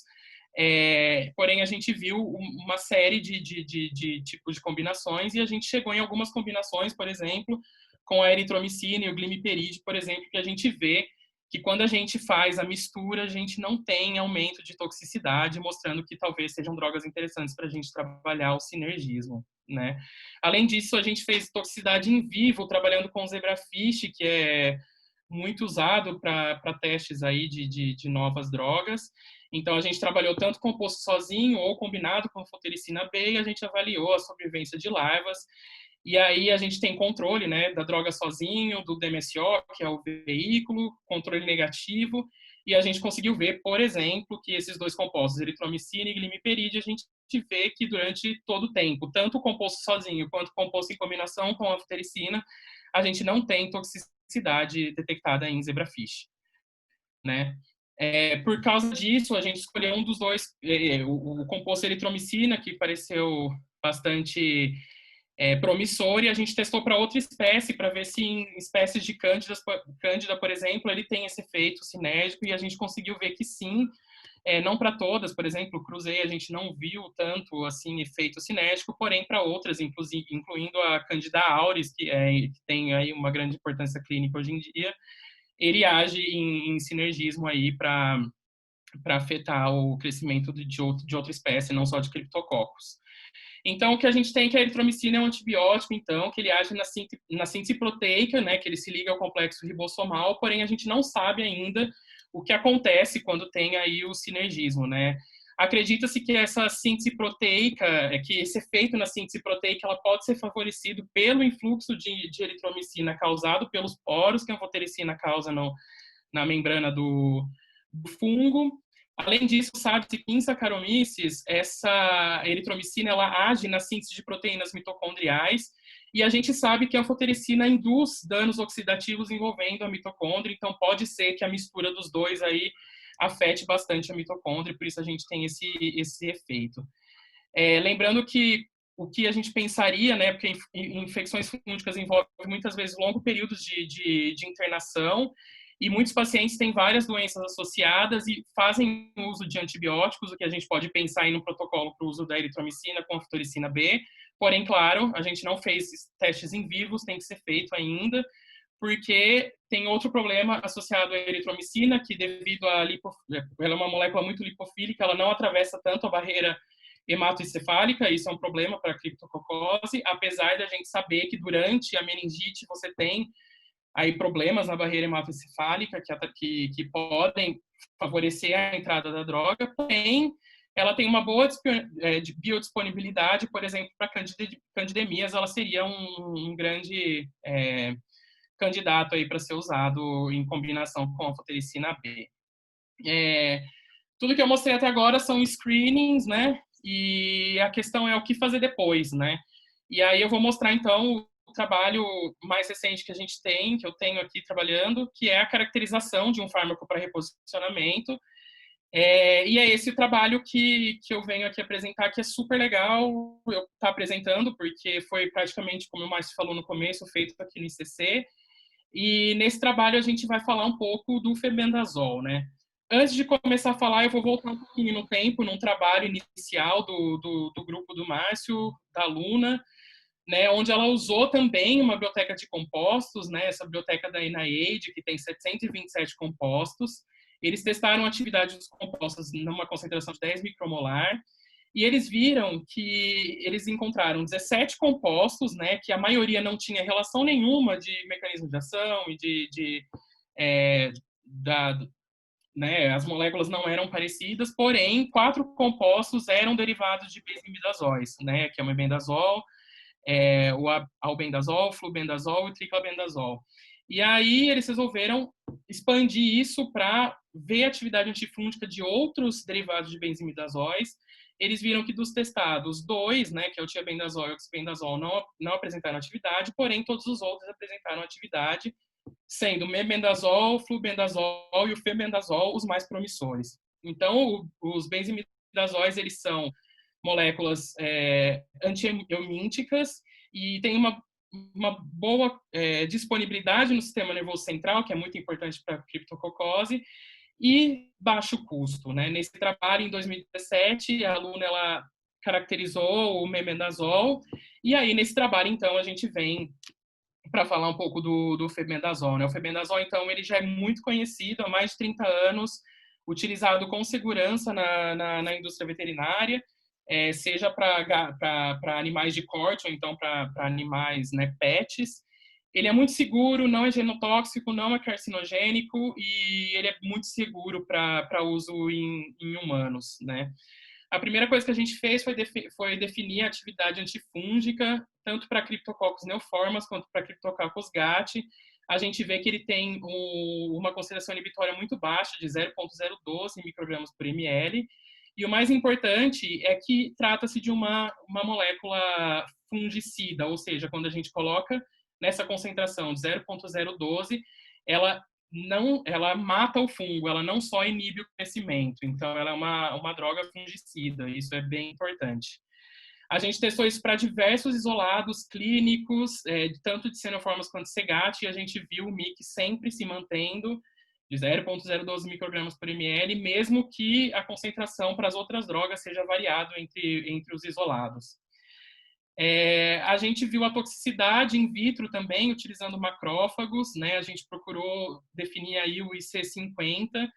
Porém, a gente viu uma série de tipos de combinações e a gente chegou em algumas combinações, por exemplo, com a eritromicina e o glimeperide, por exemplo, que a gente vê que quando a gente faz a mistura, a gente não tem aumento de toxicidade, mostrando que talvez sejam drogas interessantes para a gente trabalhar o sinergismo, né? Além disso, a gente fez toxicidade em vivo, trabalhando com zebrafish, que é muito usado para testes aí de novas drogas. Então, a gente trabalhou tanto composto sozinho ou combinado com anfotericina B e a gente avaliou a sobrevivência de larvas. E aí a gente tem controle, né, da droga sozinho, do DMSO, que é o veículo, controle negativo, e a gente conseguiu ver, por exemplo, que esses dois compostos, eritromicina e glimeperide, a gente vê que durante todo o tempo, tanto o composto sozinho quanto o composto em combinação com a anfotericina, a gente não tem toxicidade detectada em zebrafish, né? Por causa disso, a gente escolheu um dos dois, o composto eritromicina, que pareceu bastante promissor, e a gente testou para outra espécie, para ver se em espécies de cândida, por exemplo, ele tem esse efeito sinérgico, e a gente conseguiu ver que sim, não para todas, por exemplo, cruzei, a gente não viu tanto assim efeito sinérgico, porém para outras, incluindo a Candida auris, que tem aí uma grande importância clínica hoje em dia, ele age em sinergismo aí para afetar o crescimento de outra espécie, não só de criptococos. Então, o que a gente tem que a eritromicina é um antibiótico, então, que ele age na síntese proteica, né, que ele se liga ao complexo ribossomal, porém a gente não sabe ainda o que acontece quando tem aí o sinergismo, né? Acredita-se que essa síntese proteica, que esse efeito na síntese proteica, ela pode ser favorecido pelo influxo de eritromicina causado pelos poros que a anfotericina causa na membrana do fungo. Além disso, sabe-se que em Saccharomyces, essa eritromicina ela age na síntese de proteínas mitocondriais, e a gente sabe que a anfotericina induz danos oxidativos envolvendo a mitocôndria, então pode ser que a mistura dos dois aí afete bastante a mitocôndria, por isso a gente tem esse efeito. Lembrando que o que a gente pensaria, né, porque infecções fúngicas envolvem muitas vezes longos períodos de internação, e muitos pacientes têm várias doenças associadas e fazem uso de antibióticos, o que a gente pode pensar aí no protocolo para o uso da eritromicina com a anfotericina B. Porém, claro, a gente não fez testes em vivos, tem que ser feito ainda, porque tem outro problema associado à eritromicina, que devido ela é uma molécula muito lipofílica, ela não atravessa tanto a barreira hematoencefálica, isso é um problema para a criptococose, apesar da gente saber que durante a meningite você tem aí problemas na barreira hematoencefálica que podem favorecer a entrada da droga, porém ela tem uma boa biodisponibilidade, por exemplo, para candidemias, ela seria um grande candidato aí para ser usado em combinação com a anfotericina B. Tudo que eu mostrei até agora são screenings, né? E a questão é o que fazer depois, né? E aí eu vou mostrar, então, o trabalho mais recente que a gente tem, que eu tenho aqui trabalhando, que é a caracterização de um fármaco para reposicionamento. E é esse o trabalho que eu venho aqui apresentar, que é super legal eu estar apresentando, porque foi praticamente, como o Márcio falou no começo, feito aqui no ICC. E nesse trabalho a gente vai falar um pouco do febendazol, né? Antes de começar a falar, eu vou voltar um pouquinho no tempo, num trabalho inicial do grupo do Márcio, da Luna, né, onde ela usou também uma biblioteca de compostos, né, essa biblioteca da NIAID, que tem 727 compostos. Eles testaram a atividade dos compostos numa concentração de 10 micromolar, e eles viram que eles encontraram 17 compostos, né, que a maioria não tinha relação nenhuma de mecanismo de ação e né, as moléculas não eram parecidas, porém, 4 compostos eram derivados de benzimidazóis, né, que é o mebendazol, o albendazol, flubendazol e triclabendazol. E aí eles resolveram expandir isso para ver a atividade antifúngica de outros derivados de benzimidazóis. Eles viram que dos testados, 2, né, que é o tiabendazol e o oxibendazol, não apresentaram atividade, porém todos os outros apresentaram atividade, sendo o mebendazol, flubendazol e o febendazol os mais promissores. Então, os benzimidazóis, eles são moléculas antihelmínticas e tem uma boa disponibilidade no sistema nervoso central, que é muito importante para a criptococose, e baixo custo, né? Nesse trabalho, em 2017, a aluna ela caracterizou o mebendazol, e aí nesse trabalho, então, a gente vem para falar um pouco do febendazol, né? O febendazol, então, ele já é muito conhecido há mais de 30 anos, utilizado com segurança na indústria veterinária, seja para animais de corte ou então para animais, né, pets. Ele é muito seguro, não é genotóxico, não é carcinogênico e ele é muito seguro para uso em humanos, né? A primeira coisa que a gente fez foi definir a atividade antifúngica, tanto para Cryptococcus neoformas quanto para Cryptococcus gat. A gente vê que ele tem uma concentração inibitória muito baixa, de 0,012 microgramas por ml. E o mais importante é que trata-se de uma molécula fungicida, ou seja, quando a gente coloca nessa concentração de 0,012, ela mata o fungo, ela não só inibe o crescimento. Então, ela é uma droga fungicida, isso é bem importante. A gente testou isso para diversos isolados clínicos, tanto de xenoformas quanto de CGAT, e a gente viu o MIC sempre se mantendo de 0,012 microgramas por ml, mesmo que a concentração para as outras drogas seja variado entre os isolados. A gente viu a toxicidade in vitro também, utilizando macrófagos, né? A gente procurou definir aí o IC50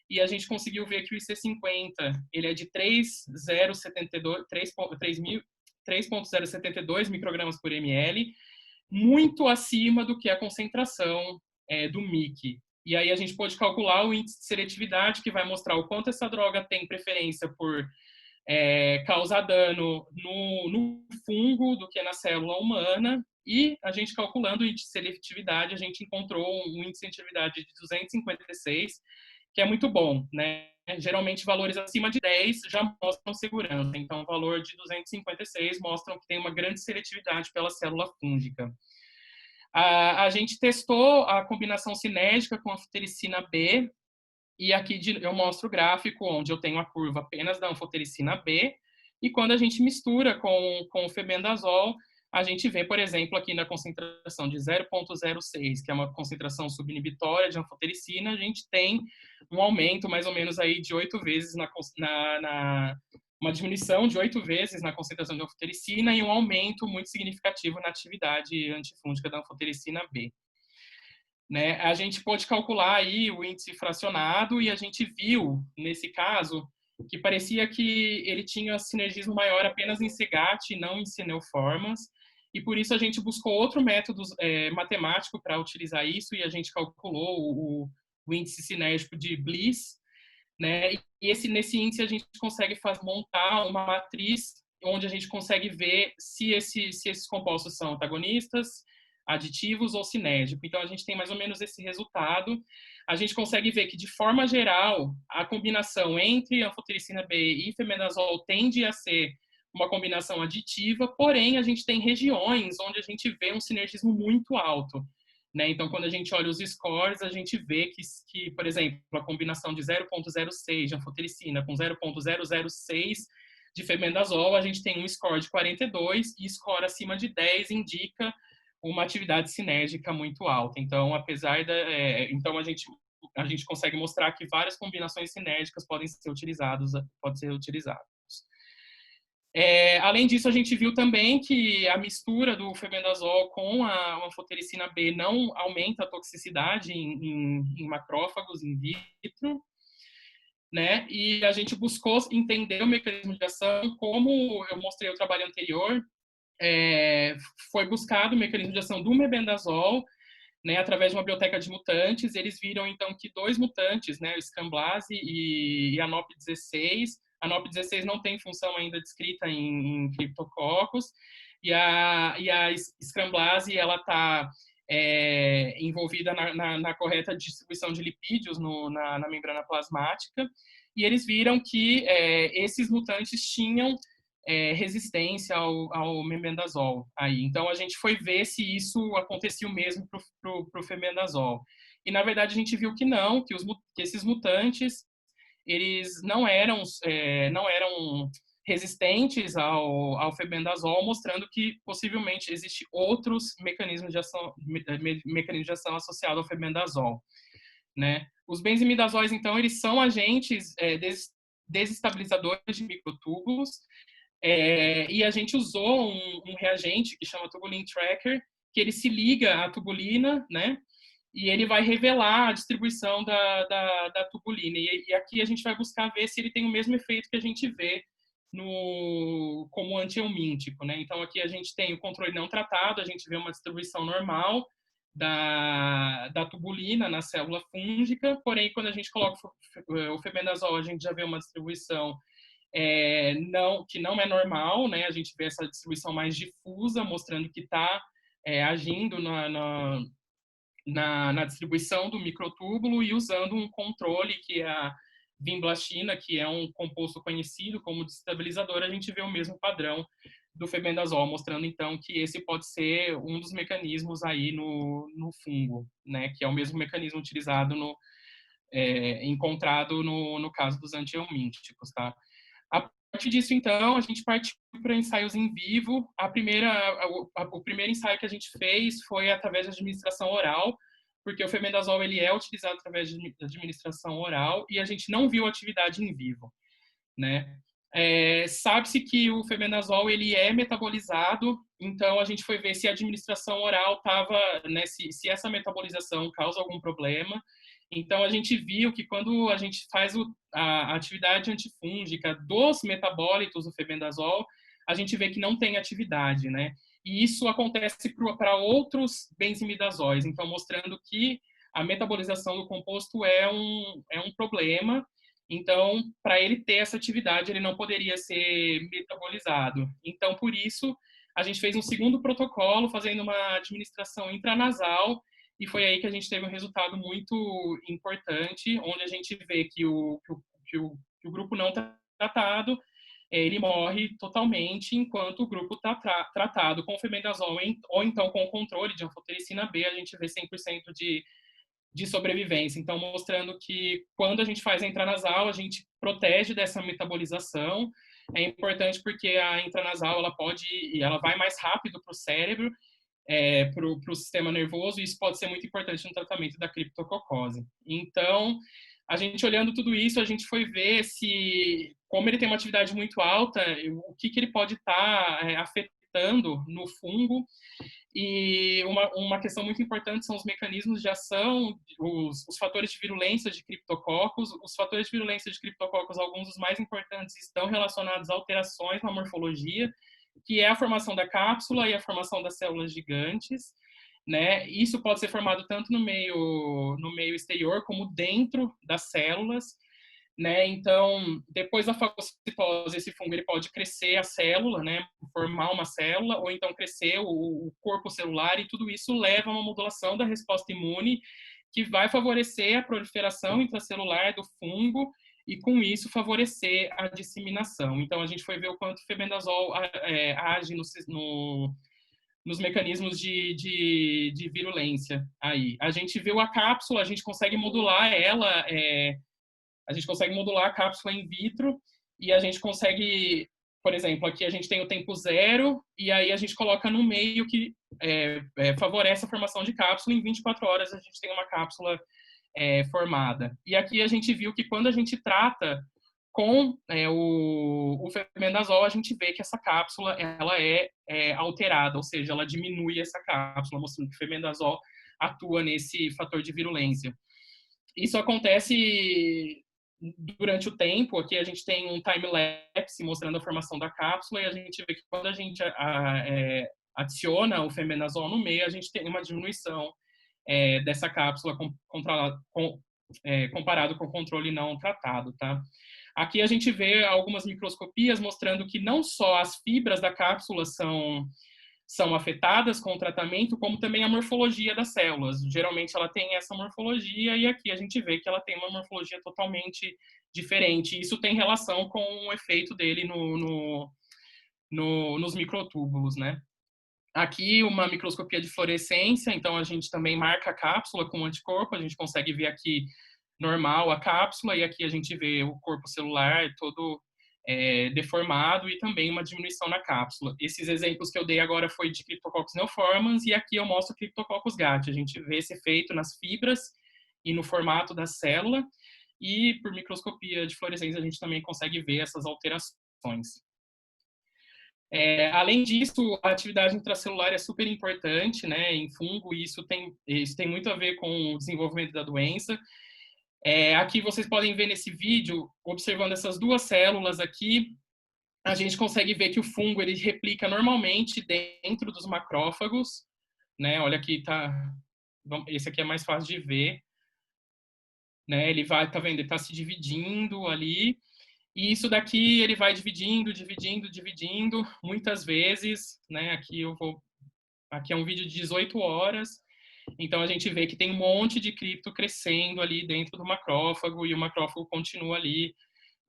e a gente conseguiu ver que o IC50 ele é de 3,072 microgramas por ml, muito acima do que a concentração do MIC. E aí a gente pode calcular o índice de seletividade, que vai mostrar o quanto essa droga tem preferência por causar dano no fungo do que na célula humana, e a gente calculando o índice de seletividade, a gente encontrou um índice de seletividade de 256, que é muito bom, né? Geralmente valores acima de 10 já mostram segurança, então o valor de 256 mostram que tem uma grande seletividade pela célula fúngica. A gente testou a combinação cinética com a anfotericina B, e aqui eu mostro o gráfico onde eu tenho a curva apenas da anfotericina B, e quando a gente mistura com o febendazol, a gente vê, por exemplo, aqui na concentração de 0,06, que é uma concentração subinibitória de anfotericina, a gente tem um aumento mais ou menos aí de 8 vezes uma diminuição de 8 vezes na concentração de anfotericina e um aumento muito significativo na atividade antifúngica da anfotericina B. Né? A gente pôde calcular aí o índice fracionado e a gente viu, nesse caso, que parecia que ele tinha sinergismo maior apenas em CGAT e não em cineoformas, e por isso a gente buscou outro método matemático para utilizar isso, e a gente calculou o índice sinérgico de Bliss, né? E nesse índice a gente consegue montar uma matriz onde a gente consegue ver se esses compostos são antagonistas, aditivos ou sinérgicos. Então, a gente tem mais ou menos esse resultado. A gente consegue ver que, de forma geral, a combinação entre anfotericina B e febendazol tende a ser uma combinação aditiva, porém, a gente tem regiões onde a gente vê um sinergismo muito alto. Né? Então, quando a gente olha os scores, a gente vê que, por exemplo, a combinação de 0,06 de anfotericina com 0,006 de febendazol, a gente tem um score de 42 e score acima de 10 indica uma atividade sinérgica muito alta. Então, então a gente consegue mostrar que várias combinações sinérgicas podem ser utilizadas. Além disso, a gente viu também que a mistura do febendazol com a anfotericina B não aumenta a toxicidade em macrófagos in vitro. né? E a gente buscou entender o mecanismo de ação, como eu mostrei no trabalho anterior, foi buscado o mecanismo de ação do mebendazol, né, através de uma biblioteca de mutantes. Eles viram, então, que 2 mutantes, né, o Scramblase e a NOP16, a NOP16 não tem função ainda descrita em Cryptococcus, e a Scramblase, ela está envolvida na correta distribuição de lipídios na membrana plasmática, e eles viram que esses mutantes tinham resistência ao mebendazol aí. Então, a gente foi ver se isso acontecia o mesmo para o febendazol. E, na verdade, a gente viu que não, que esses mutantes, eles não eram resistentes ao febendazol, mostrando que, possivelmente, existem outros mecanismos de ação associados ao febendazol, né? Os benzimidazóis, então, eles são agentes desestabilizadores de microtúbulos, e a gente usou um reagente que chama Tubulin Tracker, que ele se liga à tubulina, né? E ele vai revelar a distribuição da tubulina. E aqui a gente vai buscar ver se ele tem o mesmo efeito que a gente vê como antihelmíntico, né? Então, aqui a gente tem o controle não tratado, a gente vê uma distribuição normal da tubulina na célula fúngica, porém, quando a gente coloca o febendazol, a gente já vê uma distribuição que não é normal, né? A gente vê essa distribuição mais difusa, mostrando que está agindo na distribuição do microtúbulo e usando um controle que é a vinblastina, que é um composto conhecido como desestabilizador. A gente vê o mesmo padrão do febendazol, mostrando então que esse pode ser um dos mecanismos aí no fungo, né? Que é o mesmo mecanismo utilizado encontrado no caso dos antihelmínticos, tá? A partir disso, então, a gente partiu para ensaios em vivo. O primeiro ensaio que a gente fez foi através da administração oral, porque o febendazol ele é utilizado através de administração oral e a gente não viu atividade em vivo, né? Sabe-se que o febendazol ele é metabolizado, então a gente foi ver se a administração oral estava, né, se essa metabolização causa algum problema. Então, a gente viu que quando a gente faz a atividade antifúngica dos metabólitos do febendazol, a gente vê que não tem atividade, né? E isso acontece para outros benzimidazóis, então mostrando que a metabolização do composto é um problema. Então, para ele ter essa atividade, ele não poderia ser metabolizado. Então, por isso, a gente fez um segundo protocolo, fazendo uma administração intranasal, e foi aí que a gente teve um resultado muito importante, onde a gente vê que o grupo não tratado, ele morre totalmente, enquanto o grupo tratado com febendazol ou então com o controle de anfotericina B, a gente vê 100% de sobrevivência. Então, mostrando que quando a gente faz a intranasal, a gente protege dessa metabolização. É importante porque a intranasal ela vai mais rápido para o cérebro, para o sistema nervoso, e isso pode ser muito importante no tratamento da criptococose. Então, a gente olhando tudo isso, a gente foi ver como ele tem uma atividade muito alta, o que ele pode estar afetando no fungo. E uma questão muito importante são os mecanismos de ação, os fatores de virulência de criptococcus. Os fatores de virulência de criptococcus, alguns dos mais importantes, estão relacionados a alterações na morfologia, que é a formação da cápsula e a formação das células gigantes, né? Isso pode ser formado tanto no meio exterior como dentro das células, né? Então, depois da fagocitose, esse fungo ele pode crescer a célula, né? Formar uma célula, ou então crescer o corpo celular, e tudo isso leva a uma modulação da resposta imune, que vai favorecer a proliferação intracelular do fungo e, com isso, favorecer a disseminação. Então, a gente foi ver o quanto o febendazol age nos mecanismos de virulência aí. A gente viu a cápsula, a gente consegue modular ela, a gente consegue modular a cápsula in vitro, e a gente consegue, por exemplo, aqui a gente tem o tempo zero, e aí a gente coloca no meio que favorece a formação de cápsula. Em 24 horas a gente tem uma cápsula formada. E aqui a gente viu que quando a gente trata com o febendazol, a gente vê que essa cápsula ela é alterada, ou seja, ela diminui essa cápsula, mostrando que o febendazol atua nesse fator de virulência. Isso acontece durante o tempo. Aqui a gente tem um time-lapse mostrando a formação da cápsula, e a gente vê que quando a gente adiciona o fenbendazol no meio, a gente tem uma diminuição dessa cápsula comparado com o controle não tratado, tá? Aqui a gente vê algumas microscopias mostrando que não só as fibras da cápsula são afetadas com o tratamento, como também a morfologia das células. Geralmente ela tem essa morfologia, e aqui a gente vê que ela tem uma morfologia totalmente diferente. Isso tem relação com o efeito dele nos microtúbulos, né? Aqui uma microscopia de fluorescência, então a gente também marca a cápsula com anticorpo, a gente consegue ver aqui normal a cápsula, e aqui a gente vê o corpo celular todo deformado, e também uma diminuição na cápsula. Esses exemplos que eu dei agora foi de Cryptococcus neoformans, e aqui eu mostro Cryptococcus gat. A gente vê esse efeito nas fibras e no formato da célula, e por microscopia de fluorescência a gente também consegue ver essas alterações. Além disso, a atividade intracelular é super importante, né, em fungo, e isso tem muito a ver com o desenvolvimento da doença. Aqui vocês podem ver nesse vídeo, observando essas duas células aqui, a gente consegue ver que o fungo ele replica normalmente dentro dos macrófagos, né? Olha aqui, esse aqui é mais fácil de ver, né? Ele vai, tá vendo? Ele tá se dividindo ali, e isso daqui ele vai dividindo, muitas vezes, né? Aqui é um vídeo de 18 horas. Então, a gente vê que tem um monte de cripto crescendo ali dentro do macrófago, e o macrófago continua ali,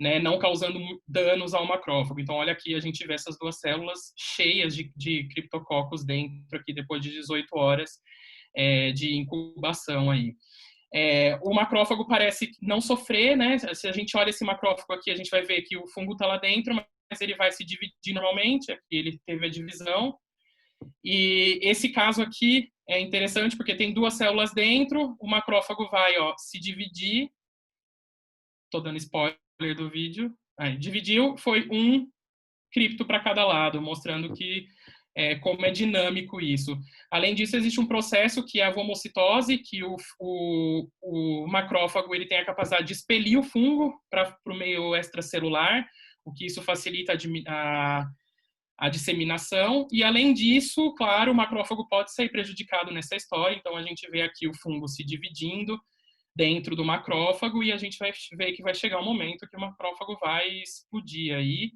né, não causando danos ao macrófago. Então, olha aqui, a gente vê essas duas células cheias de criptococos dentro aqui, depois de 18 horas de incubação aí. O macrófago parece não sofrer, né? Se a gente olha esse macrófago aqui, a gente vai ver que o fungo está lá dentro, mas ele vai se dividir normalmente. Aqui ele teve a divisão. E esse caso aqui é interessante porque tem duas células dentro, o macrófago vai se dividir. Estou dando spoiler do vídeo. Aí, dividiu, foi um cripto para cada lado, mostrando como é dinâmico isso. Além disso, existe um processo que é a vomocitose, que o macrófago ele tem a capacidade de expelir o fungo para o meio extracelular, o que isso facilita a disseminação. E, além disso, claro, o macrófago pode ser prejudicado nessa história. Então, a gente vê aqui o fungo se dividindo dentro do macrófago, e a gente vai ver que vai chegar um momento que o macrófago vai explodir aí.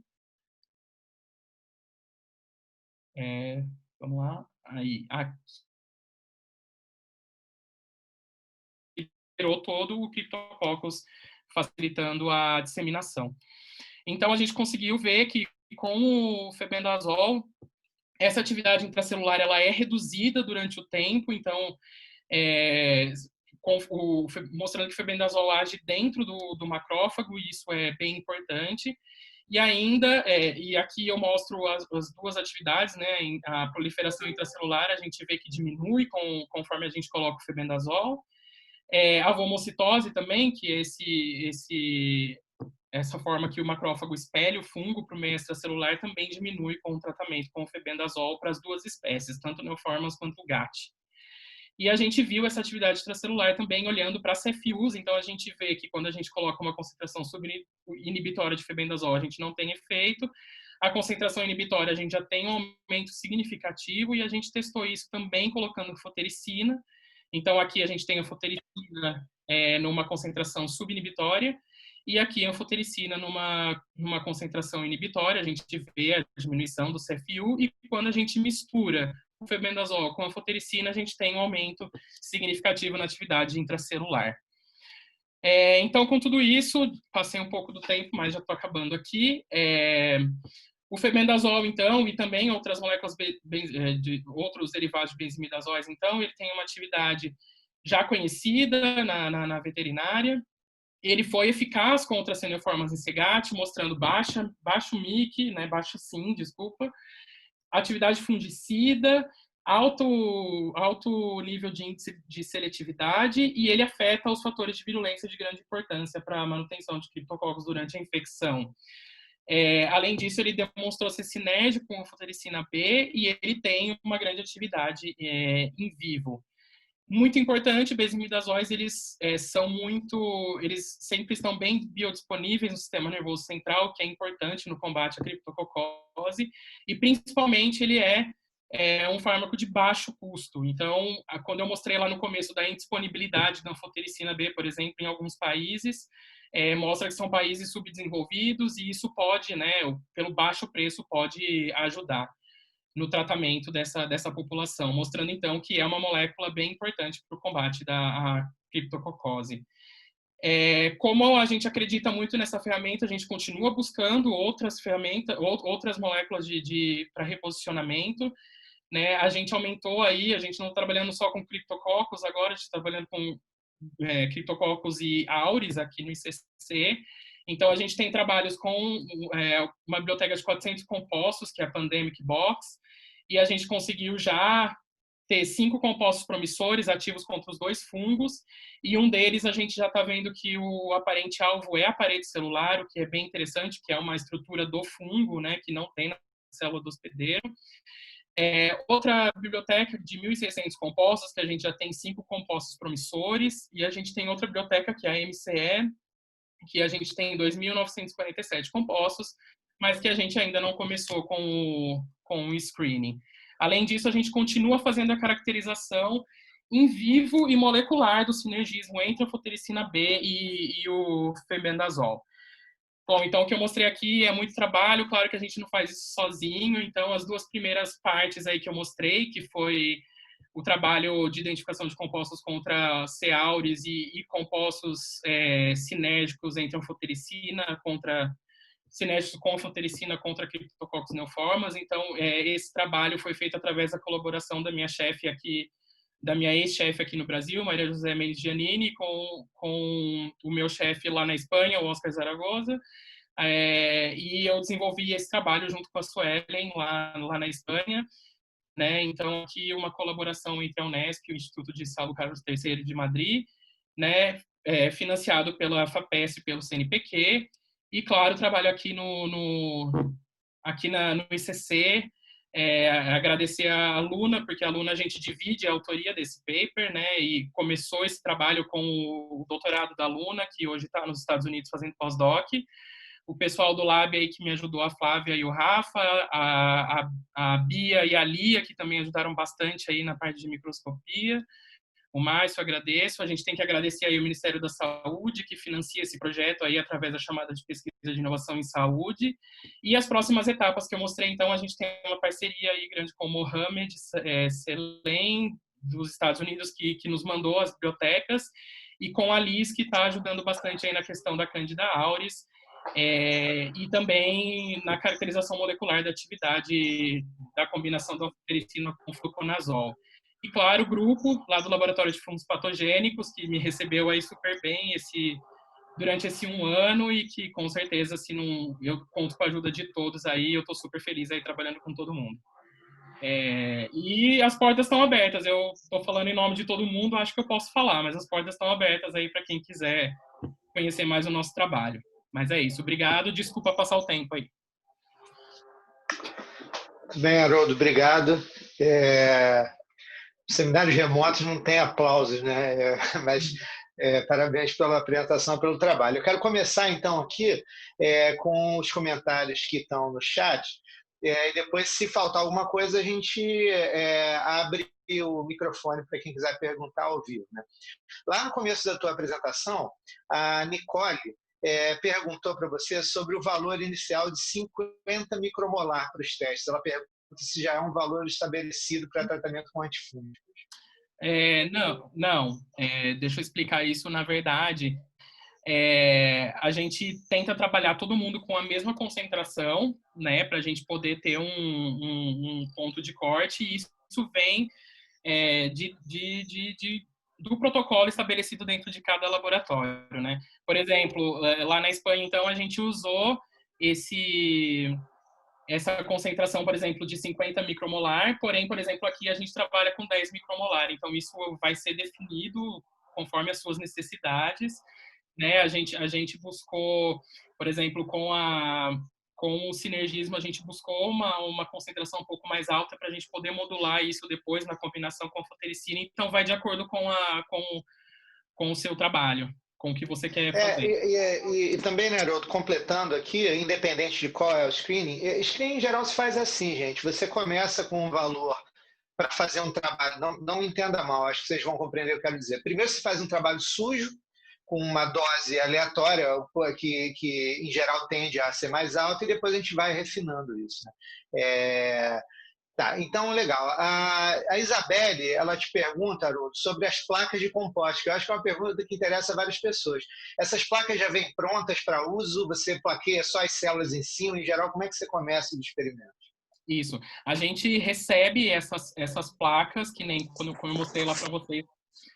Vamos lá. Aí, aqui gerou todo o Cryptococcus, facilitando a disseminação. Então, a gente conseguiu ver que com o febendazol, essa atividade intracelular ela é reduzida durante o tempo. Então, mostrando que o febendazol age dentro do macrófago, e isso é bem importante. E ainda, e aqui eu mostro as duas atividades, né? A proliferação intracelular a gente vê que diminui conforme a gente coloca o febendazol. A vomocitose também, que é essa forma que o macrófago espelha o fungo para o meio extracelular, também diminui com o tratamento com o febendazol para as duas espécies, tanto neoformas quanto o GAT. E a gente viu essa atividade extracelular também olhando para as CFUs. Então, a gente vê que quando a gente coloca uma concentração subinibitória de febendazol, a gente não tem efeito. A concentração inibitória, a gente já tem um aumento significativo, e a gente testou isso também colocando fotericina. Então, aqui a gente tem a fotericina numa concentração subinibitória, e aqui a anfotericina numa concentração inibitória. A gente vê a diminuição do CFU, e quando a gente mistura o febendazol com a anfotericina, a gente tem um aumento significativo na atividade intracelular. Então, com tudo isso, passei um pouco do tempo, mas já estou acabando aqui. O febendazol, então, e também outras moléculas outros derivados de benzimidazóis, então, ele tem uma atividade já conhecida na veterinária. Ele foi eficaz contra as cnioformas em CGAT, mostrando baixo MIC, né, baixo SIM, desculpa, atividade fungicida, alto nível de índice de seletividade, e ele afeta os fatores de virulência de grande importância para a manutenção de criptococos durante a infecção. Além disso, ele demonstrou ser sinérgico com a fotericina B, e ele tem uma grande atividade em vivo. muito importante, besimidazóis, eles sempre estão bem biodisponíveis no sistema nervoso central, que é importante no combate à criptococose, e principalmente ele é um fármaco de baixo custo. Então, quando eu mostrei lá no começo da indisponibilidade da anfotericina B, por exemplo, em alguns países, mostra que são países subdesenvolvidos e isso pode, né, pelo baixo preço, pode ajudar no tratamento dessa população, mostrando então que é uma molécula bem importante para o combate da criptococose. Como a gente acredita muito nessa ferramenta, a gente continua buscando outras ferramentas, outras moléculas para reposicionamento, né? A gente aumentou aí, a gente não está trabalhando só com criptococcus agora, a gente está trabalhando com criptococcus e auris aqui no ICC. Então, a gente tem trabalhos com uma biblioteca de 400 compostos, que é a Pandemic Box, e a gente conseguiu já ter 5 compostos promissores ativos contra os 2 fungos, e um deles a gente já está vendo que o aparente-alvo é a parede celular, o que é bem interessante, que é uma estrutura do fungo, né, que não tem na célula do hospedeiro. Outra biblioteca de 1.600 compostos, que a gente já tem 5 compostos promissores, e a gente tem outra biblioteca, que é a MCE, que a gente tem 2.947 compostos, mas que a gente ainda não começou com o screening. Além disso, a gente continua fazendo a caracterização in vivo e molecular do sinergismo entre a anfotericina B e o fenbendazol. Bom, então o que eu mostrei aqui é muito trabalho, claro que a gente não faz isso sozinho, então as 2 primeiras partes aí que eu mostrei, que foi o trabalho de identificação de compostos contra C. auris e compostos sinérgicos entre anfotericina sinérgicos com anfotericina contra Cryptococcus neoformas. Então, esse trabalho foi feito através da colaboração da minha chefe aqui, da minha ex-chefe aqui no Brasil, Maria José Mendes Giannini, com o meu chefe lá na Espanha, o Oscar Zaragoza, e eu desenvolvi esse trabalho junto com a Suelen lá na Espanha, né? Então, aqui uma colaboração entre a Unesp e o Instituto de Saulo Carlos III de Madrid, né? Financiado pela FAPESP e pelo CNPq, e, claro, trabalho aqui no ICC, agradecer a Luna, porque a Luna a gente divide a autoria desse paper, né? E começou esse trabalho com o doutorado da Luna, que hoje está nos Estados Unidos fazendo pós-doc. O pessoal do Lab aí que me ajudou, a Flávia e o Rafa, a Bia e a Lia, que também ajudaram bastante aí na parte de microscopia. O Márcio, agradeço. A gente tem que agradecer aí o Ministério da Saúde, que financia esse projeto aí através da chamada de pesquisa de inovação em saúde. E as próximas etapas que eu mostrei, então, a gente tem uma parceria aí grande com o Mohamed Selem, dos Estados Unidos, que nos mandou as bibliotecas, e com a Liz, que está ajudando bastante aí na questão da Candida auris, e também na caracterização molecular da atividade da combinação da anfotericina com fluconazol. E, claro, o grupo lá do Laboratório de Fungos Patogênicos, que me recebeu aí super bem durante esse 1 ano e que, com certeza, se não, eu conto com a ajuda de todos aí, eu estou super feliz aí trabalhando com todo mundo. E as portas estão abertas. Eu estou falando em nome de todo mundo, acho que eu posso falar, mas as portas estão abertas aí para quem quiser conhecer mais o nosso trabalho. Mas é isso. Obrigado. Desculpa passar o tempo aí. Bem, Haroldo, obrigado. Seminários remotos não tem aplausos, né? Mas parabéns pela apresentação, pelo trabalho. Eu quero começar, então, aqui com os comentários que estão no chat, e depois, se faltar alguma coisa, a gente abre o microfone para quem quiser perguntar ao vivo, né? Lá no começo da tua apresentação, a Nicole perguntou para você sobre o valor inicial de 50 micromolar para os testes. Ela pergunta se já é um valor estabelecido para tratamento com antifúngicos. Não. Deixa eu explicar isso. Na verdade, a gente tenta trabalhar todo mundo com a mesma concentração, né, para a gente poder ter um ponto de corte, e isso vem do protocolo estabelecido dentro de cada laboratório, né? Por exemplo, lá na Espanha, então, a gente usou essa concentração, por exemplo, de 50 micromolar, porém, por exemplo, aqui a gente trabalha com 10 micromolar, então isso vai ser definido conforme as suas necessidades, né? A gente buscou, por exemplo, com com o sinergismo, a gente buscou uma concentração um pouco mais alta para a gente poder modular isso depois na combinação com a fotericina. Então, vai de acordo com o seu trabalho, com o que você quer fazer. E também, né, Haroldo, completando aqui, independente de qual é o screening, screening em geral se faz assim, gente. Você começa com um valor para fazer um trabalho, não entenda mal, acho que vocês vão compreender o que eu quero dizer. Primeiro você faz um trabalho sujo, com uma dose aleatória, que em geral tende a ser mais alta, e depois a gente vai refinando isso. Né? Tá, então legal. A Isabelle, ela te pergunta, Haroldo, sobre as placas de composta, que eu acho que é uma pergunta que interessa a várias pessoas. Essas placas já vêm prontas para uso? Você plaqueia só as células em cima? Em geral, como é que você começa o experimento? Isso. A gente recebe essas placas, que nem quando eu mostrei lá para vocês,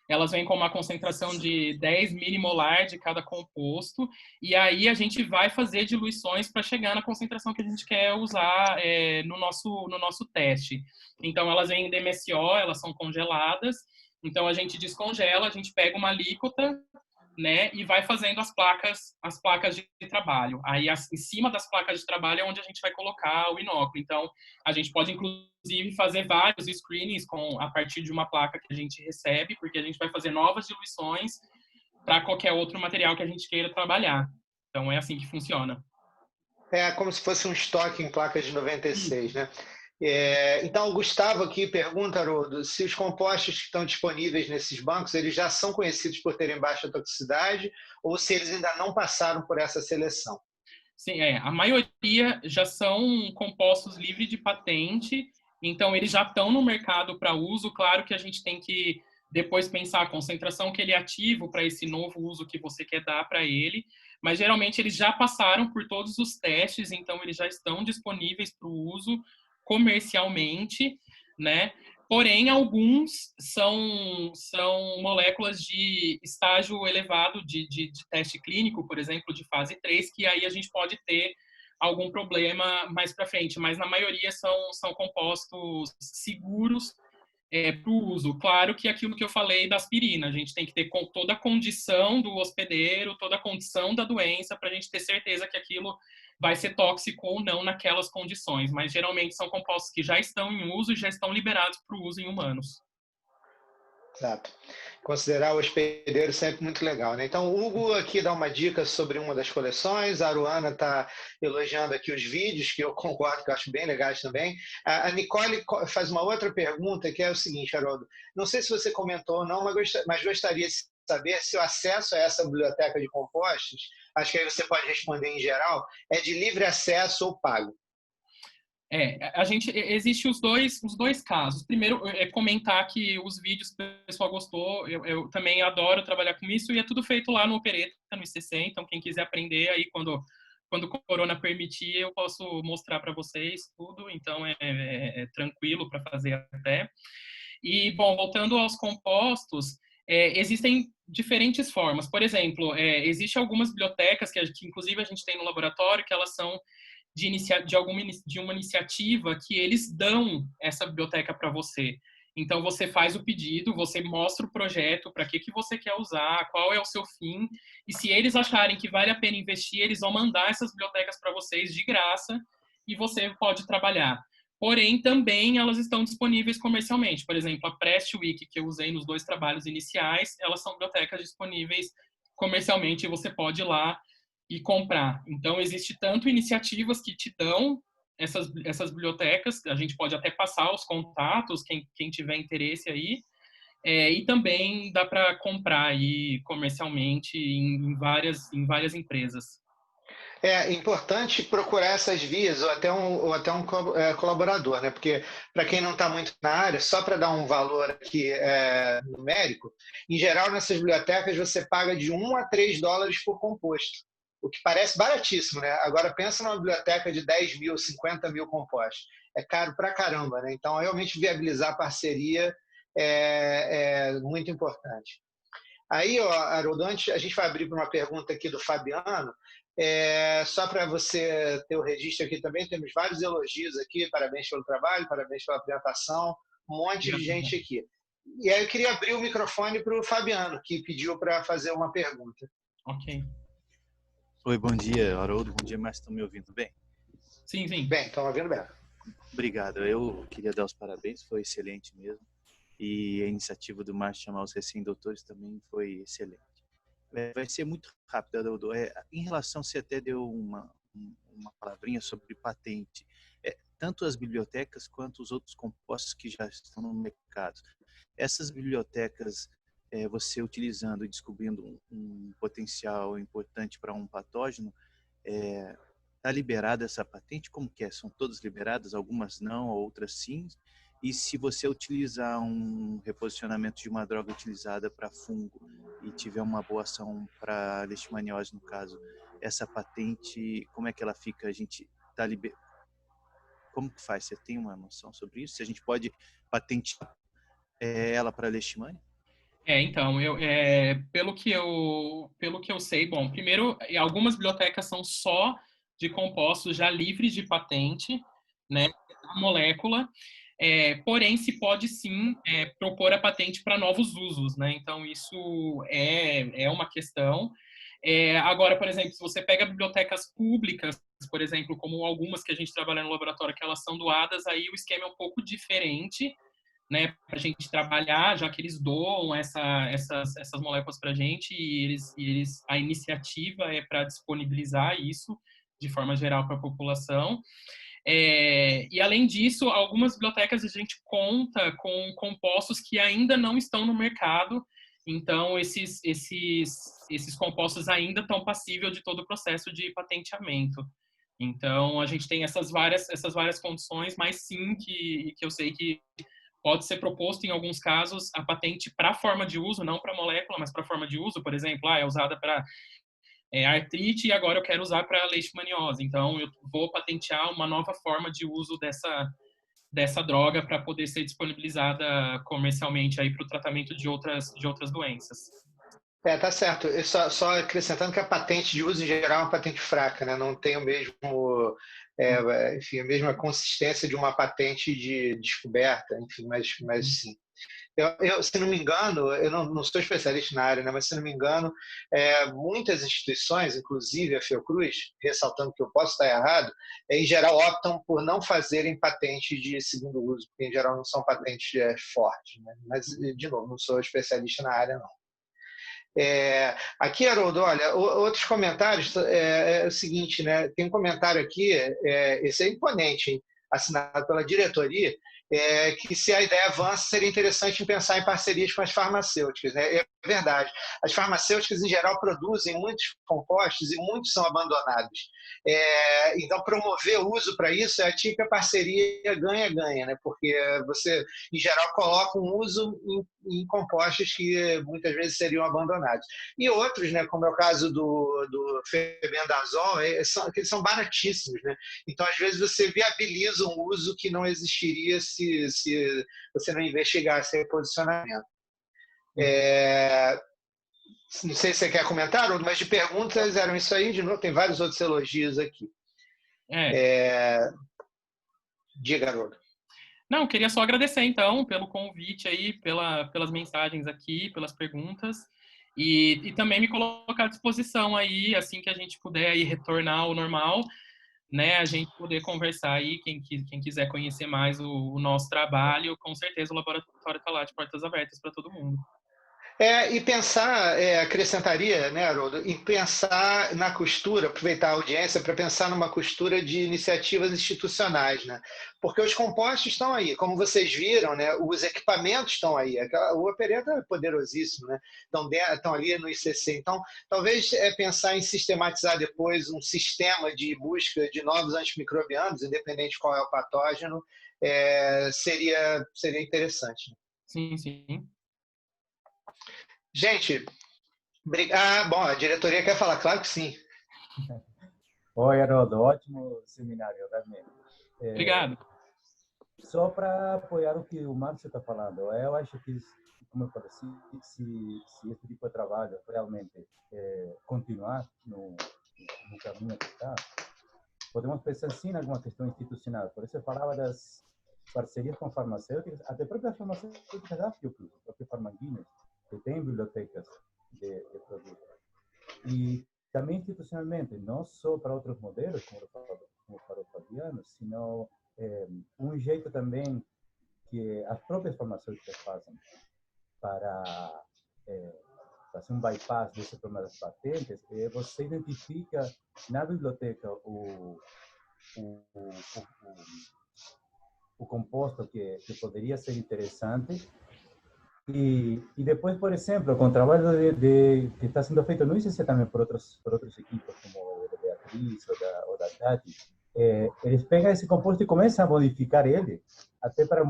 elas vêm com uma concentração de 10 milimolar de cada composto, e aí a gente vai fazer diluições para chegar na concentração que a gente quer usar no nosso teste. Então, elas vêm em DMSO, elas são congeladas, então a gente descongela, a gente pega uma alíquota, né, e vai fazendo as placas de trabalho. Aí, em cima das placas de trabalho é onde a gente vai colocar o inóculo. Então, a gente pode, inclusive, fazer vários screenings a partir de uma placa que a gente recebe, porque a gente vai fazer novas diluições para qualquer outro material que a gente queira trabalhar. Então, é assim que funciona. É como se fosse um estoque em placas de 96, né? Então, o Gustavo aqui pergunta, Haroldo, se os compostos que estão disponíveis nesses bancos, eles já são conhecidos por terem baixa toxicidade ou se eles ainda não passaram por essa seleção? Sim, a maioria já são compostos livres de patente, então eles já estão no mercado para uso. Claro que a gente tem que depois pensar a concentração que ele é ativo para esse novo uso que você quer dar para ele, mas geralmente eles já passaram por todos os testes, então eles já estão disponíveis para o uso comercialmente, né? Porém, alguns são moléculas de estágio elevado de teste clínico, por exemplo, de fase 3, que aí a gente pode ter algum problema mais para frente, mas na maioria são compostos seguros para o uso. Claro que aquilo que eu falei da aspirina, a gente tem que ter toda a condição do hospedeiro, toda a condição da doença, para a gente ter certeza que aquilo vai ser tóxico ou não naquelas condições, mas geralmente são compostos que já estão em uso e já estão liberados para o uso em humanos. Exato. Considerar o hospedeiro sempre muito legal, né? Então, o Hugo aqui dá uma dica sobre uma das coleções, a Aruana está elogiando aqui os vídeos, que eu concordo, que eu acho bem legais também. A Nicole faz uma outra pergunta, que é o seguinte, Haroldo, não sei se você comentou ou não, mas gostaria de saber se o acesso a essa biblioteca de compostos, acho que aí você pode responder em geral, é de livre acesso ou pago? Existe os dois casos. Primeiro, comentar que os vídeos que o pessoal gostou, eu também adoro trabalhar com isso, e é tudo feito lá no Opereta, no ICC, então quem quiser aprender, aí quando o Corona permitir, eu posso mostrar para vocês tudo, então é tranquilo para fazer até. E, bom, voltando aos compostos, existem diferentes formas. Por exemplo, existem algumas bibliotecas que inclusive a gente tem no laboratório, que elas são de uma iniciativa que eles dão essa biblioteca para você. Então, você faz o pedido, você mostra o projeto, para que você quer usar, qual é o seu fim, e se eles acharem que vale a pena investir, eles vão mandar essas bibliotecas para vocês de graça, e você pode trabalhar. Porém, também elas estão disponíveis comercialmente. Por exemplo, a PrestWiki, que eu usei nos 2 trabalhos iniciais, elas são bibliotecas disponíveis comercialmente, e você pode ir lá e comprar. Então, existe tanto iniciativas que te dão essas bibliotecas, a gente pode até passar os contatos, quem tiver interesse aí, e também dá para comprar aí comercialmente em várias empresas. É importante procurar essas vias ou até um colaborador, né? Porque, para quem não está muito na área, só para dar um valor aqui numérico, em geral, nessas bibliotecas você paga de $1 a $3 por composto, o que parece baratíssimo, né? Agora, pensa numa biblioteca de 10 mil, 50 mil compostos. É caro pra caramba, né? Então, realmente viabilizar a parceria é muito importante. Aí, Haroldo, antes a gente vai abrir para uma pergunta aqui do Fabiano. Só para você ter o registro aqui também, temos vários elogios aqui, parabéns pelo trabalho, parabéns pela apresentação, um monte de gente aqui. E aí eu queria abrir o microfone para o Fabiano, que pediu para fazer uma pergunta. Ok. Oi, bom dia, Haroldo, bom dia, mestre, estão me ouvindo bem? Sim, sim. Bem, estão ouvindo bem. Obrigado. Eu queria dar os parabéns, foi excelente mesmo. E a iniciativa do Márcio chamar os recém-doutores também foi excelente. Vai ser muito rápido, Haroldo. Em relação, você até deu uma palavrinha sobre patente. Tanto as bibliotecas quanto os outros compostos que já estão no mercado. Essas bibliotecas, você utilizando e descobrindo um potencial importante para um patógeno, está liberada essa patente? Como que é? São todas liberadas? Algumas não, outras sim? E se você utilizar um reposicionamento de uma droga utilizada para fungo e tiver uma boa ação para leishmaniose, no caso, essa patente, como é que ela fica? A gente está Como que faz? Você tem uma noção sobre isso? Se a gente pode patentear ela para leishmania? Então, pelo que eu sei, bom, primeiro, algumas bibliotecas são só de compostos já livres de patente, né, a molécula, porém, se pode sim propor a patente para novos usos, né, então isso é uma questão. Agora, por exemplo, se você pega bibliotecas públicas, por exemplo, como algumas que a gente trabalha no laboratório, que elas são doadas, aí o esquema é um pouco diferente, né, para a gente trabalhar, já que eles doam essas moléculas para a gente a iniciativa é para disponibilizar isso de forma geral para a população. E além disso, algumas bibliotecas a gente conta com compostos que ainda não estão no mercado, então esses compostos ainda estão passíveis de todo o processo de patenteamento. Então a gente tem essas várias condições, mas sim que eu sei que pode ser proposto, em alguns casos, a patente para forma de uso, não para molécula, mas para forma de uso. Por exemplo, é usada para artrite e agora eu quero usar para leishmaniose. Então, eu vou patentear uma nova forma de uso dessa droga para poder ser disponibilizada comercialmente aí para o tratamento de outras doenças. Tá certo. Só acrescentando que a patente de uso em geral é uma patente fraca, né? Não tem o mesmo, enfim, a mesma consistência de uma patente de descoberta, enfim, mas sim. Se não me engano, eu não sou especialista na área, né, mas se não me engano, muitas instituições, inclusive a Fiocruz, ressaltando que eu posso estar errado, em geral optam por não fazerem patentes de segundo uso, porque em geral não são patentes fortes. Né? Mas, de novo, não sou especialista na área, não. Aqui, Haroldo, olha, outros comentários é o seguinte, né? Tem um comentário aqui, esse é imponente, hein? Assinado pela diretoria, que se a ideia avança, seria interessante pensar em parcerias com as farmacêuticas. Né? É verdade. As farmacêuticas, em geral, produzem muitos compostos e muitos são abandonados. Então, promover o uso para isso é a típica parceria ganha-ganha, né? Porque você, em geral, coloca um uso em compostos que muitas vezes seriam abandonados. E outros, né, como é o caso do febendazol, eles são baratíssimos. Né? Então, às vezes, você viabiliza um uso que não existiria se você não investigasse reposicionamento. Não sei se você quer comentar, mas de perguntas eram isso aí. De novo, tem vários outros elogios aqui. Diga, garoto. Não, queria só agradecer, então, pelo convite aí, pelas mensagens aqui, pelas perguntas, e também me colocar à disposição aí, assim que a gente puder aí retornar ao normal, né, a gente poder conversar aí, quem quiser conhecer mais o nosso trabalho, com certeza o laboratório está lá de portas abertas para todo mundo. E pensar, acrescentaria, né, Haroldo, em pensar na costura, aproveitar a audiência para pensar numa costura de iniciativas institucionais, né? Porque os compostos estão aí, como vocês viram, né, os equipamentos estão aí, o opereta é poderosíssimo, né? Estão ali no ICC. Então, talvez pensar em sistematizar depois um sistema de busca de novos antimicrobianos, independente de qual é o patógeno, seria interessante. Sim, sim. Gente, bom, a diretoria quer falar, claro que sim. Oi, Haroldo, ótimo seminário, realmente. Obrigado. Só para apoiar o que o Márcio está falando, eu acho que, como eu falei, se esse tipo de trabalho realmente continuar no caminho que está, podemos pensar sim em alguma questão institucional. Por isso eu falava das parcerias com farmacêuticas, até próprias farmacêuticas da Fiocruz, o próprio Farmanguines, que tem bibliotecas de produtos. E também institucionalmente, não só para outros modelos, como falou Fabiano, anos, senão um jeito também que as próprias farmacêuticas fazem para fazer um bypass desse problema das patentes, você identifica na biblioteca o composto que poderia ser interessante e depois, por exemplo, com o trabalho que está sendo feito no ICC também por outros equipos, como o da Beatriz ou da Tati, eles pegam esse composto e começam a modificar ele, até para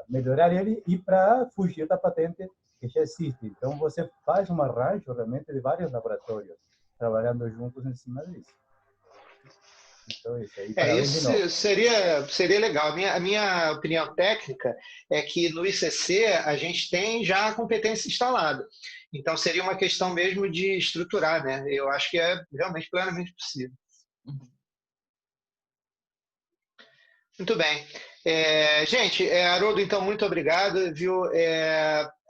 melhorar ele e para fugir da patente que já existe. Então, você faz um arranjo realmente de vários laboratórios trabalhando juntos em cima disso. Então, isso aí, isso seria legal. A minha opinião técnica é que no ICC a gente tem já a competência instalada. Então, seria uma questão mesmo de estruturar, né? Eu acho que é realmente plenamente possível. Muito bem. Gente, Haroldo, então, muito obrigado, viu?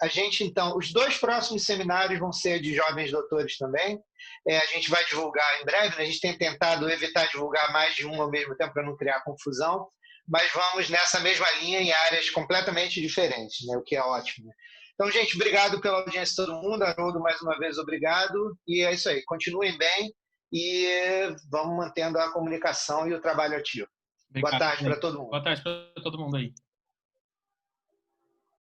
A gente, então, os 2 próximos seminários vão ser de jovens doutores também. A gente vai divulgar em breve, né? A gente tem tentado evitar divulgar mais de um ao mesmo tempo para não criar confusão, mas vamos nessa mesma linha em áreas completamente diferentes, né? O que é ótimo. Então, gente, obrigado pela audiência de todo mundo. Haroldo, mais uma vez, obrigado. E é isso aí. Continuem bem e vamos mantendo a comunicação e o trabalho ativo. Obrigado, Boa tarde para todo mundo. Boa tarde para todo mundo aí.